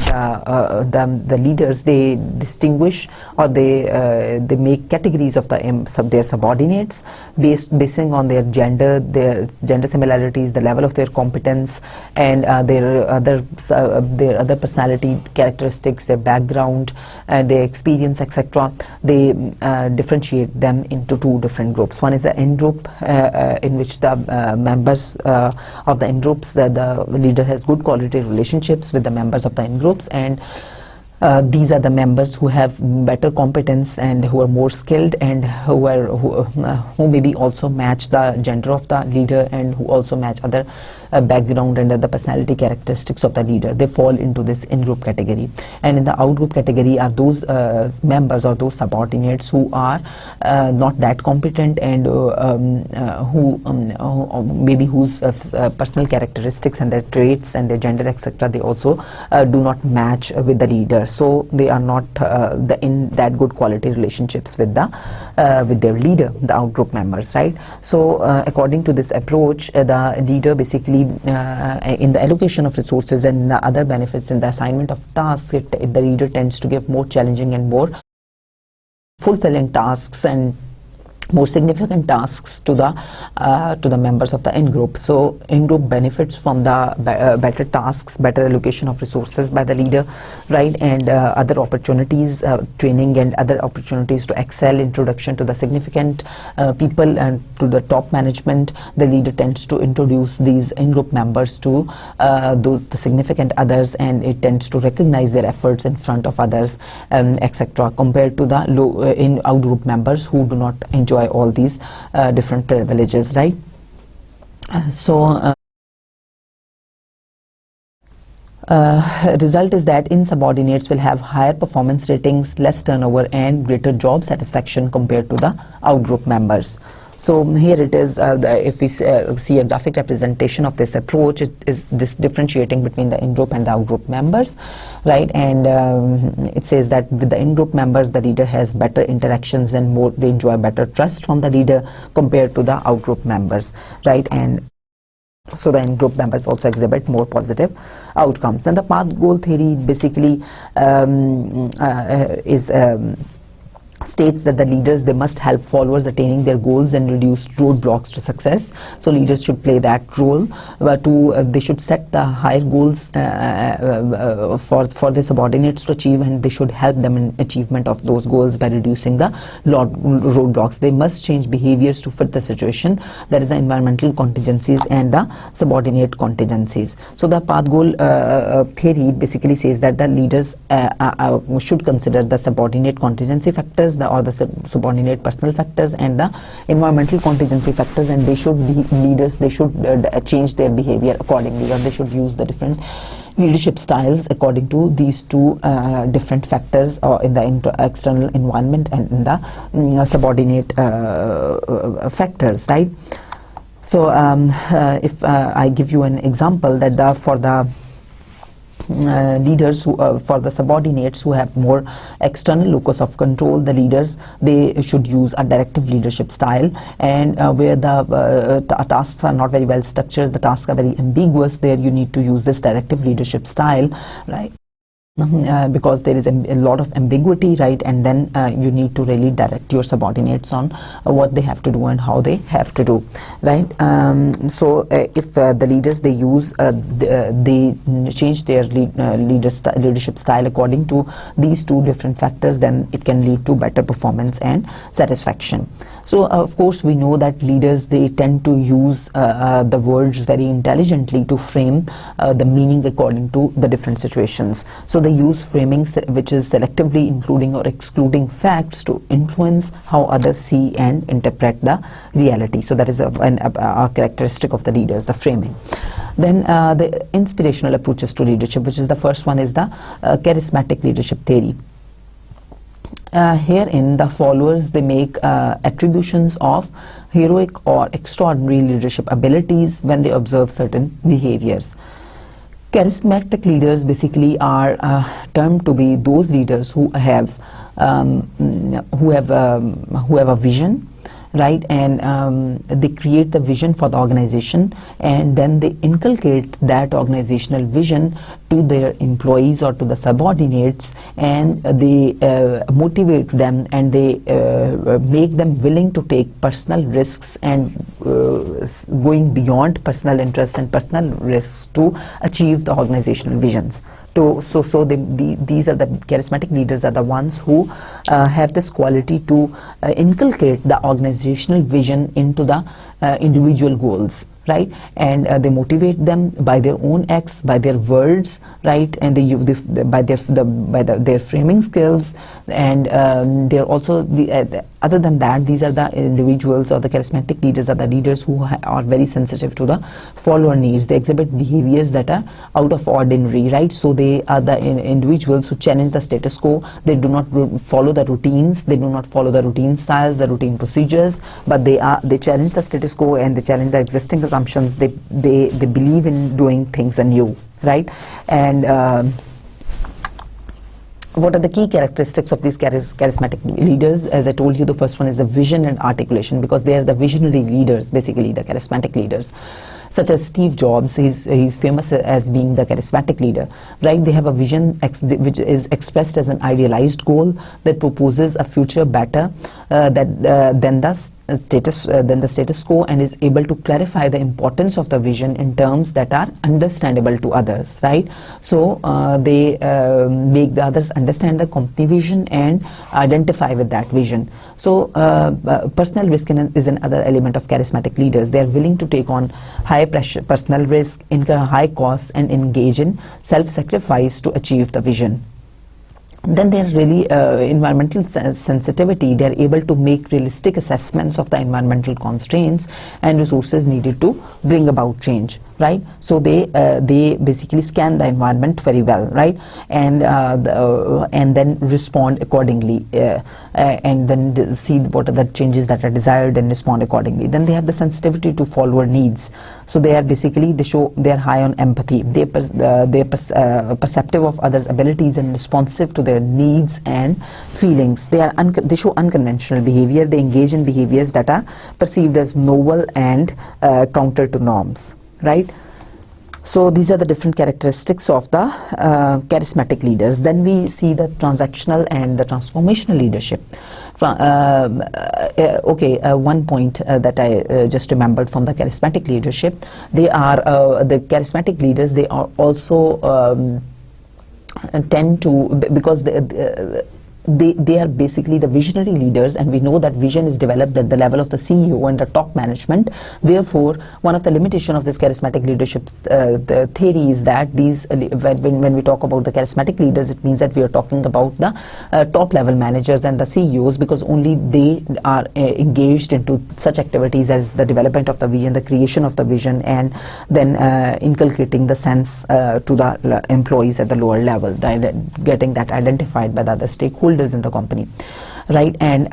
the leaders, they distinguish, or they make categories of their subordinates basing on their gender similarities, the level of their competence, and their other personality characteristics, their background, their experience, etc. They differentiate them into two different groups. One is the in group, in which the members of the in groups, the leader has good quality relationships with the members of the in groups, and these are the members who have better competence and who are more skilled, and who maybe also match the gender of the leader, and who also match other background and other personality characteristics of the leader. They fall into this in-group category. And in the out-group category are those members or those subordinates who are not that competent, and who maybe whose personal characteristics and their traits and their gender, etc., they also do not match with the leader. So they are not in that good quality relationships with their leader, the out-group members, right? So according to this approach, the leader basically in the allocation of resources and the other benefits in the assignment of tasks, the leader tends to give more challenging and more fulfilling tasks and more significant tasks to the members of the in-group. So in-group benefits from the better tasks, better allocation of resources by the leader, right, and other opportunities, training and other opportunities to excel, introduction to the significant people and to the top management. The leader tends to introduce these in-group members to the significant others, and it tends to recognize their efforts in front of others, etc., compared to the in out-group members who do not enjoy all these different privileges, right? Result is that insubordinates will have higher performance ratings, less turnover, and greater job satisfaction compared to the outgroup members. So here it is, if we see a graphic representation of this approach, it is this differentiating between the in-group and the out-group members, right? And it says that with the in-group members, the leader has better interactions and more, they enjoy better trust from the leader compared to the out-group members, right? And so the in-group members also exhibit more positive outcomes. And the path goal theory basically states that the leaders, they must help followers attaining their goals and reduce roadblocks to success. So leaders should play that role, they should set the higher goals for the subordinates to achieve, and they should help them in achievement of those goals by reducing the roadblocks. They must change behaviors to fit the situation, that is the environmental contingencies and the subordinate contingencies. So the path goal theory basically says that the leaders should consider the subordinate contingency factors, or the subordinate personal factors, and the environmental contingency factors, and they should be leaders, they should change their behavior accordingly, or they should use the different leadership styles according to these two different factors, or in the external environment and in the subordinate factors, right? So if I give you an example, that for the leaders for the subordinates who have more external locus of control, the leaders, they should use a directive leadership style, and where the tasks are not very well structured, the tasks are very ambiguous, there you need to use this directive leadership style, right? Because there is a lot of ambiguity, right? And then you need to really direct your subordinates on what they have to do and how they have to do, right? So if the leaders, they use they change their leadership style according to these two different factors, then it can lead to better performance and satisfaction. So of course we know that leaders, they tend to use the words very intelligently to frame the meaning according to the different situations. So they use framing which is selectively including or excluding facts to influence how others see and interpret the reality. So that is a characteristic of the leaders, the framing. Then the inspirational approaches to leadership, which is the first one, is the charismatic leadership theory. Herein the followers, they make attributions of heroic or extraordinary leadership abilities when they observe certain behaviors. Charismatic leaders basically are termed to be those leaders who have a vision, right? And they create the vision for the organization, and then they inculcate that organizational vision to their employees or to the subordinates, and they motivate them, and they make them willing to take personal risks and going beyond personal interests and personal risks to achieve the organizational visions. So these are the charismatic leaders, are the ones who have this quality to inculcate the organizational vision into the individual goals, right? And they motivate them by their own acts, by their words, right? And by their framing skills, and they're also other than that, these are the individuals, or the charismatic leaders are the leaders who are very sensitive to the follower needs. They exhibit behaviors that are out of ordinary, right? So they are the individuals who challenge the status quo. They do not follow the routines, they do not follow the routine styles, the routine procedures, but they challenge the status quo, and they challenge the existing assumptions. They believe in doing things anew, right? And what are the key characteristics of these charismatic leaders? As I told you, the first one is the vision and articulation, because they are the visionary leaders, basically the charismatic leaders. Such as Steve Jobs, he's famous as being the charismatic leader, right? They have a vision which is expressed as an idealized goal that proposes a future better than the status quo and is able to clarify the importance of the vision in terms that are understandable to others, right? So they make the others understand the company vision and identify with that vision. So personal risk is another element of charismatic leaders. They are willing to take on high pressure personal risk, incur high costs, and engage in self-sacrifice to achieve the vision. Then they're really environmental sensitivity. They're able to make realistic assessments of the environmental constraints and resources needed to bring about change, right? So they basically scan the environment very well, right? And then respond accordingly, and then see what are the changes that are desired and respond accordingly. Then they have the sensitivity to follower needs. So they are basically, they are high on empathy. They're perceptive of others' abilities and responsive to their needs and feelings. They show unconventional behavior. They engage in behaviors that are perceived as novel and counter to norms, right? So these are the different characteristics of the charismatic leaders. Then we see the transactional and the transformational leadership. One point that I just remembered from the charismatic leadership, they are the charismatic leaders. They are also tend to, because they are basically the visionary leaders, and we know that vision is developed at the level of the CEO and the top management. Therefore, one of the limitation of this charismatic leadership the theory is that these when we talk about the charismatic leaders, it means that we are talking about the top level managers and the CEOs, because only they are engaged into such activities as the development of the vision, the creation of the vision, and then inculcating the sense to the employees at the lower level, getting that identified by the other stakeholders in the company, right? And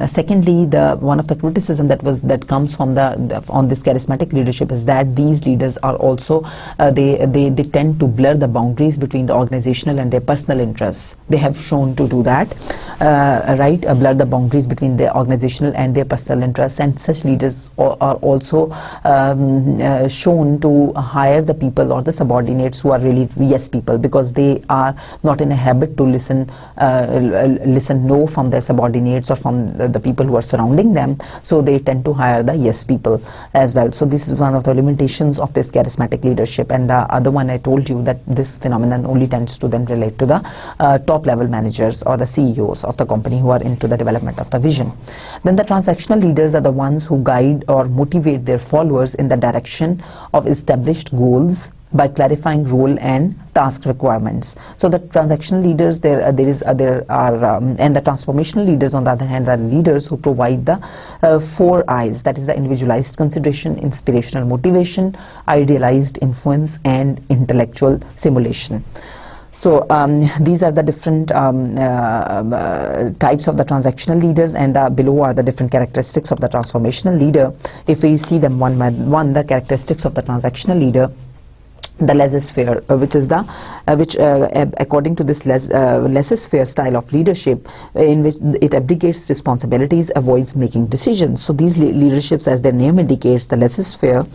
secondly, one of the criticism that comes from on this charismatic leadership is that these leaders are also they tend to blur the boundaries between the organizational and their personal interests. They have shown to do that, right? Blur the boundaries between their organizational and their personal interests, and such leaders are also shown to hire the people or the subordinates who are really yes people, because they are not in a habit to listen no from their subordinates or from the people who are surrounding them. So they tend to hire the yes people as well. So this is one of the limitations of this charismatic leadership. And the other one, I told you that this phenomenon only tends to then relate to the top level managers or the CEOs of the company who are into the development of the vision. Then the transactional leaders are the ones who guide or motivate their followers in the direction of established goals by clarifying role and task requirements. So the transactional leaders, and the transformational leaders, on the other hand, are leaders who provide the 4 I's, that is the individualized consideration, inspirational motivation, idealized influence, and intellectual simulation. So these are the different types of the transactional leaders, and below are the different characteristics of the transformational leader. If we see them one by one, the characteristics of the transactional leader: the laissez-faire, which according to this laissez-faire style of leadership, in which it abdicates responsibilities, avoids making decisions. So these leaderships, as their name indicates, the laissez-faire,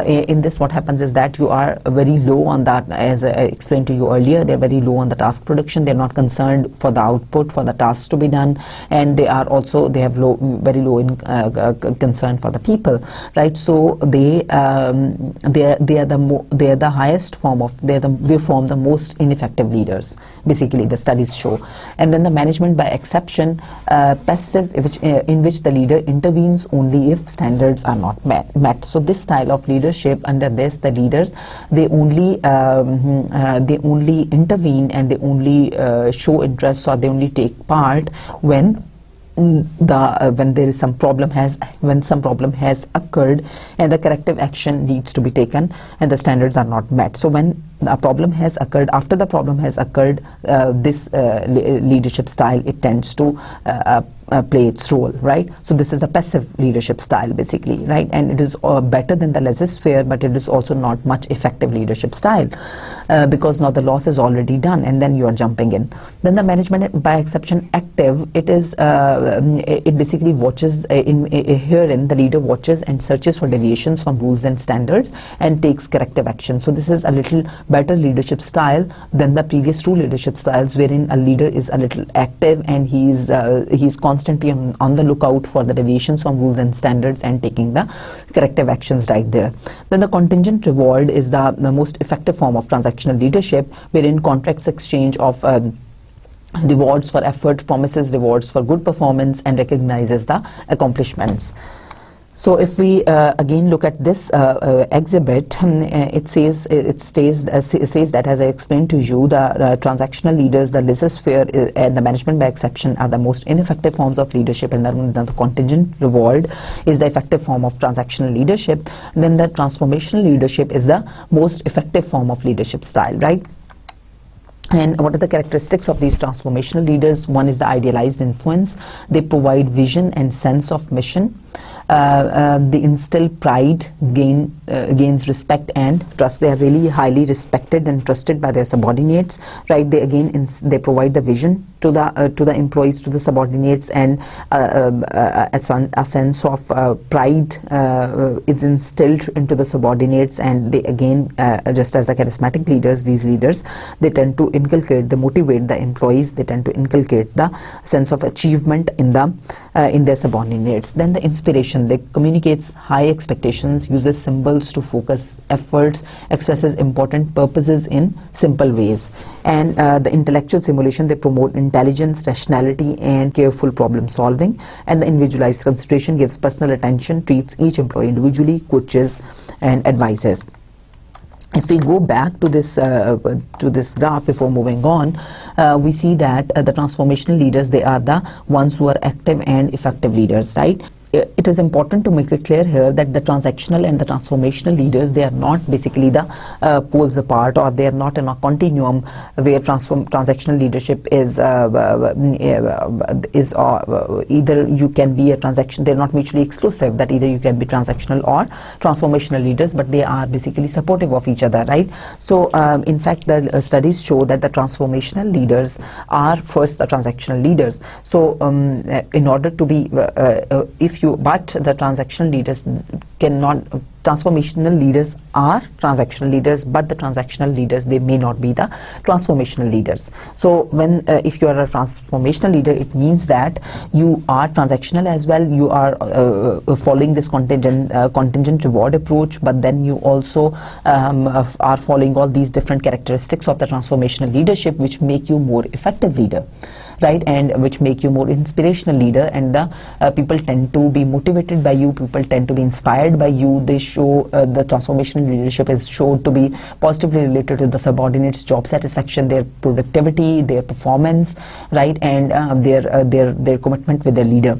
in this what happens is that you are very low on that, as I explained to you earlier. They're very low on the task production. They're not concerned for the output, for the tasks to be done, and they have very low in concern for the people, right? So they are the highest form of, they form the most ineffective leaders, basically, the studies show. And then the management by exception, passive, in which the leader intervenes only if standards are not met. So this style of leadership, under this, the leaders, they only intervene, and they only show interest, or they only take part when there is some problem has occurred and the corrective action needs to be taken and the standards are not met. So when a problem has occurred, after the problem has occurred, this leadership style, it tends to play its role, right? So this is a passive leadership style, basically, right? And it is better than the laissez-faire, but it is also not much effective leadership style, because now the loss is already done and then you are jumping in. Then the management by exception active, it is it basically watches, herein the leader watches and searches for deviations from rules and standards and takes corrective action. So this is a little better leadership style than the previous two leadership styles, wherein a leader is a little active and he is constantly constantly on the lookout for the deviations from rules and standards and taking the corrective actions right there. Then the contingent reward is the most effective form of transactional leadership, wherein contracts exchange of rewards for effort, promises rewards for good performance, and recognizes the accomplishments. So if we again look at this exhibit, it says that, as I explained to you, the transactional leaders, the laissez-faire and the management by exception are the most ineffective forms of leadership, and the contingent reward is the effective form of transactional leadership. And then the transformational leadership is the most effective form of leadership style, right? And what are the characteristics of these transformational leaders? One is the idealized influence. They provide vision and sense of mission. They instill pride, gains respect and trust. They are really highly respected and trusted by their subordinates, right? They provide the vision to the employees, to the subordinates, and a sense of pride is instilled into the subordinates. And they again, just as the charismatic leaders, these leaders, they tend to inculcate, they motivate the employees. They tend to inculcate the sense of achievement in their subordinates. Then the inspiration. They communicates high expectations, uses symbols to focus efforts, expresses important purposes in simple ways. And the intellectual simulation, they promote intelligence, rationality, and careful problem solving. And the individualized consideration gives personal attention, treats each employee individually, coaches and advises. If we go back to this graph before moving on, we see that the transformational leaders, they are the ones who are active and effective leaders, right? It is important to make it clear here that the transactional and the transformational leaders, they are not basically the poles apart, or they are not in a continuum where transactional leadership is either you can be a transaction. They're not mutually exclusive, that either you can be transactional or transformational leaders, but they are basically supportive of each other, right? So in fact, the studies show that the transformational leaders are first the transactional leaders. So in order to be but the transactional leaders cannot, transformational leaders are transactional leaders, but the transactional leaders, they may not be the transformational leaders. So when if you are a transformational leader, it means that you are transactional as well. You are following this contingent reward approach, but then you also are following all these different characteristics of the transformational leadership, which make you more effective leader, right? And which make you more inspirational leader. And the people tend to be motivated by you, people tend to be inspired by you. They show the transformational leadership is shown to be positively related to the subordinates' job satisfaction, their productivity, their performance, right? And their commitment with their leader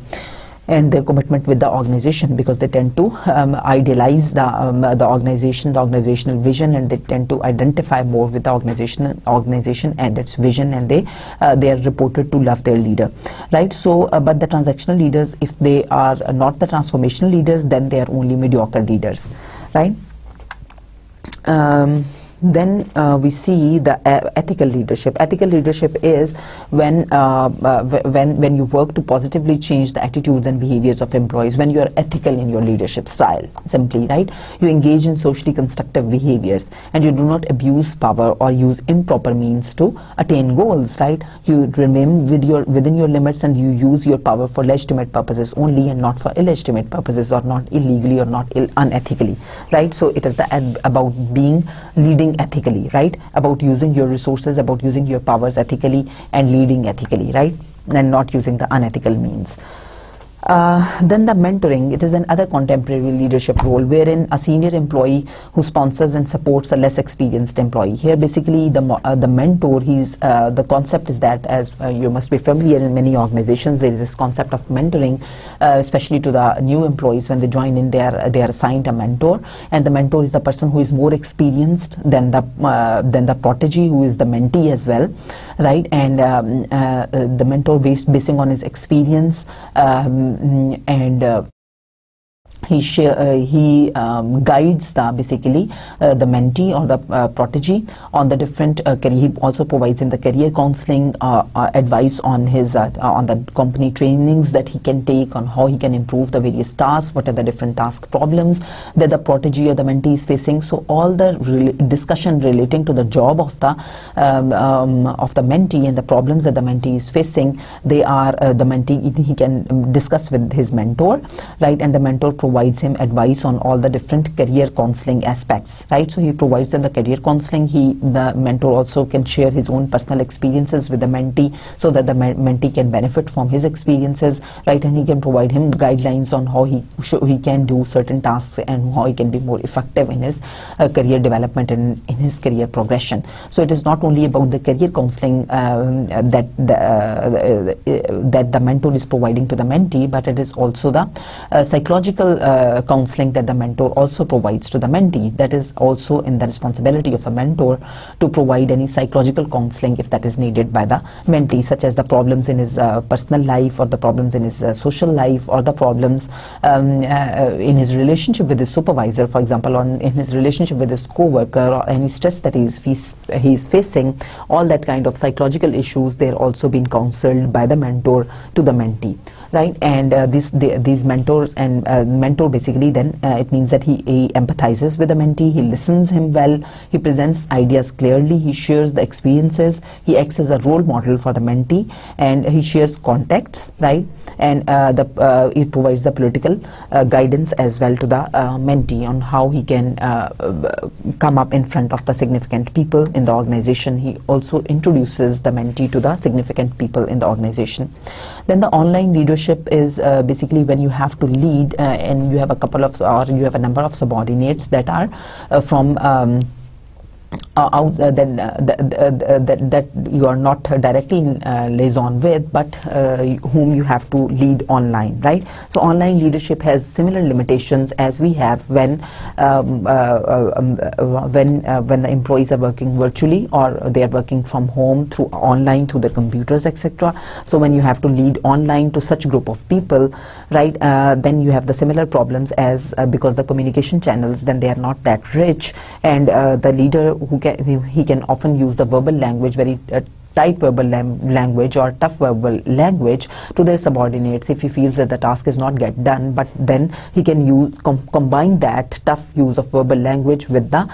and their commitment with the organization, because they tend to idealize the organization, the organizational vision, and they tend to identify more with the organization and its vision, and they are reported to love their leader, right? So but the transactional leaders, if they are not the transformational leaders, then they are only mediocre leaders, right? Then we see the ethical leadership. Ethical leadership is when you work to positively change the attitudes and behaviors of employees, when you are ethical in your leadership style, simply, right? You engage in socially constructive behaviors, and you do not abuse power or use improper means to attain goals, right? You remain within your limits, and you use your power for legitimate purposes only, and not for illegitimate purposes, or not illegally, or not unethically, right? So it is about leading ethically, right? About using your resources, about using your powers ethically, and leading ethically, right? And not using the unethical means. Then the mentoring, it is another contemporary leadership role, wherein a senior employee who sponsors and supports a less experienced employee. Here basically the mentor, the concept is that, as you must be familiar, in many organizations there is this concept of mentoring, especially to the new employees. When they join in, they are assigned a mentor, and the mentor is the person who is more experienced than the protege, who is the mentee as well, right? And the mentor basing on his experience and he guides basically the mentee or the protege on the different career. He also provides him the career counseling, advice on his on the company trainings that he can take, on how he can improve the various tasks, what are the different task problems that the protege or the mentee is facing. So all the discussion relating to the job of the mentee and the problems that the mentee is facing, they are the mentee, he can discuss with his mentor, right? And the mentor provides him advice on all the different career counseling aspects, right? So he provides them the career counseling. The mentor also can share his own personal experiences with the mentee, so that the mentee can benefit from his experiences, right? And he can provide him guidelines on how he can do certain tasks and how he can be more effective in his career development and in his career progression. So it is not only about the career counseling that the mentor is providing to the mentee, but it is also the psychological counseling that the mentor also provides to the mentee. That is also in the responsibility of the mentor to provide any psychological counseling if that is needed by the mentee, such as the problems in his personal life, or the problems in his social life, or the problems in his relationship with his supervisor, for example, or in his relationship with his co-worker, or any stress that he is facing. All that kind of psychological issues, they're also being counseled by the mentor to the mentee, right? And these mentors and mentor basically then it means that he empathizes with the mentee, he listens him well, he presents ideas clearly, he shares the experiences, he acts as a role model for the mentee, and he shares contacts, right? And he provides the political guidance as well to the mentee on how he can come up in front of the significant people in the organization. He also introduces the mentee to the significant people in the organization. Then the online leadership is basically when you have to lead and you have a number of subordinates that are from that you are not directly liaison with, but whom you have to lead online, right? So online leadership has similar limitations as we have when the employees are working virtually, or they are working from home through online through their computers, etc. So when you have to lead online to such group of people, right, then you have the similar problems as because the communication channels, then they are not that rich, and the leader he can often use the verbal language, very tight verbal language or tough verbal language to their subordinates if he feels that the task is not get done. But then he can combine that tough use of verbal language with the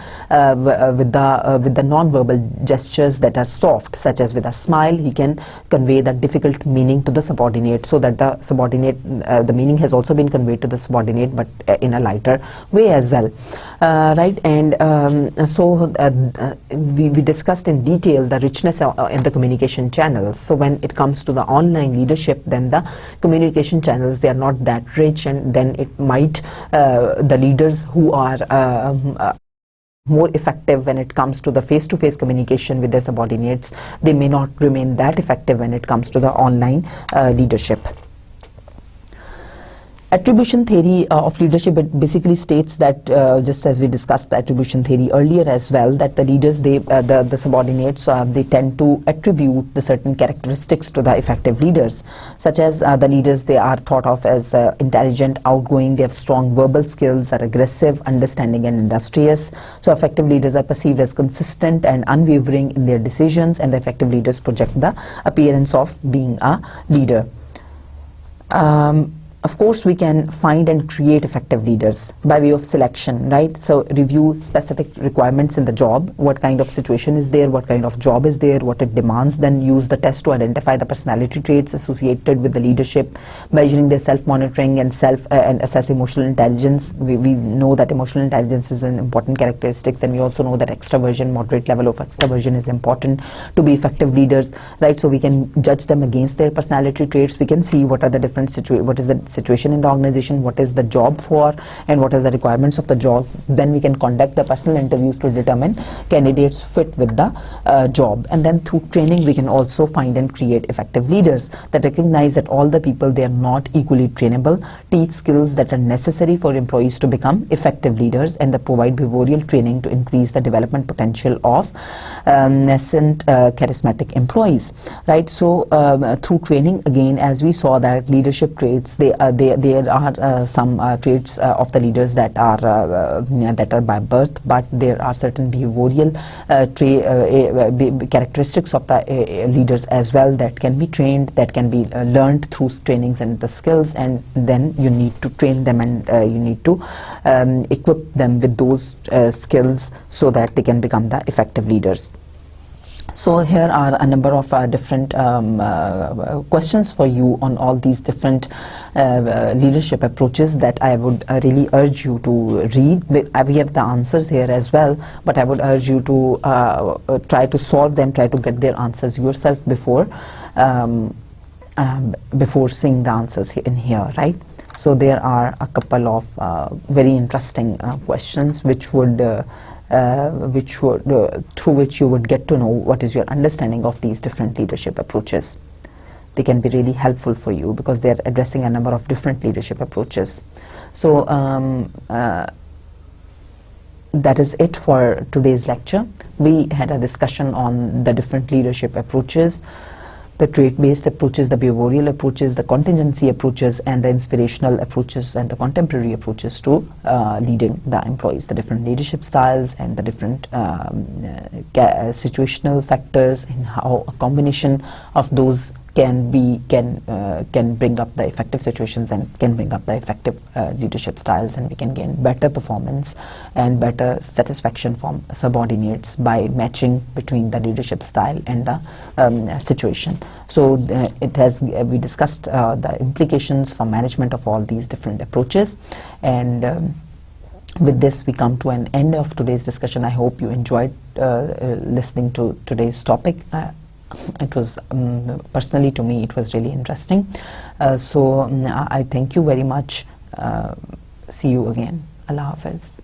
non-verbal gestures that are soft, such as with a smile. He can convey that difficult meaning to the subordinate, so that the subordinate the meaning has also been conveyed to the subordinate, but in a lighter way as well, right? And we discussed in detail the richness in the communication channels. So when it comes to the online leadership, then the communication channels, they are not that rich, and then it might the leaders who are more effective when it comes to the face-to-face communication with their subordinates, they may not remain that effective when it comes to the online leadership. Attribution theory of leadership, it basically states that, just as we discussed the attribution theory earlier as well, that the leaders, the subordinates, they tend to attribute the certain characteristics to the effective leaders, such as the leaders, they are thought of as intelligent, outgoing, they have strong verbal skills, are aggressive, understanding and industrious. So effective leaders are perceived as consistent and unwavering in their decisions, and the effective leaders project the appearance of being a leader. Of course, we can find and create effective leaders by way of selection, right? So review specific requirements in the job, what kind of situation is there, what kind of job is there, what it demands, then use the test to identify the personality traits associated with the leadership, measuring their self-monitoring and and assess emotional intelligence. We know that emotional intelligence is an important characteristic, and we also know that extraversion, moderate level of extraversion is important to be effective leaders, right? So we can judge them against their personality traits. We can see what are the different what is the situation in the organization, what is the job for, and what are the requirements of the job. Then we can conduct the personal interviews to determine candidates fit with the job. And then through training, we can also find and create effective leaders that recognize that all the people, they are not equally trainable, teach skills that are necessary for employees to become effective leaders, and they provide behavioral training to increase the development potential of nascent charismatic employees, right? So through training, again, as we saw that leadership traits, they there are some traits of the leaders that are by birth, but there are certain behavioral characteristics of the leaders as well that can be trained, that can be learned through trainings and the skills, and then you need to train them, and you need to equip them with those skills so that they can become the effective leaders. So here are a number of different questions for you on all these different leadership approaches that I would really urge you to read. We have the answers here as well, but I would urge you to try to solve them, try to get their answers yourself before seeing the answers in here, right? So there are a couple of very interesting questions which would through which you would get to know what is your understanding of these different leadership approaches. They can be really helpful for you because they are addressing a number of different leadership approaches. So that is it for today's lecture. We had a discussion on the different leadership approaches, the trait-based approaches, the behavioral approaches, the contingency approaches, and the inspirational approaches and the contemporary approaches to leading the employees, the different leadership styles and the different situational factors, and how a combination of those can bring up the effective situations and can bring up the effective leadership styles, and we can gain better performance and better satisfaction from subordinates by matching between the leadership style and the situation. So we discussed the implications for management of all these different approaches, and with this we come to an end of today's discussion. I hope you enjoyed listening to today's topic. It was personally to me it was really interesting. So I thank you very much. See you again. Allah Hafiz.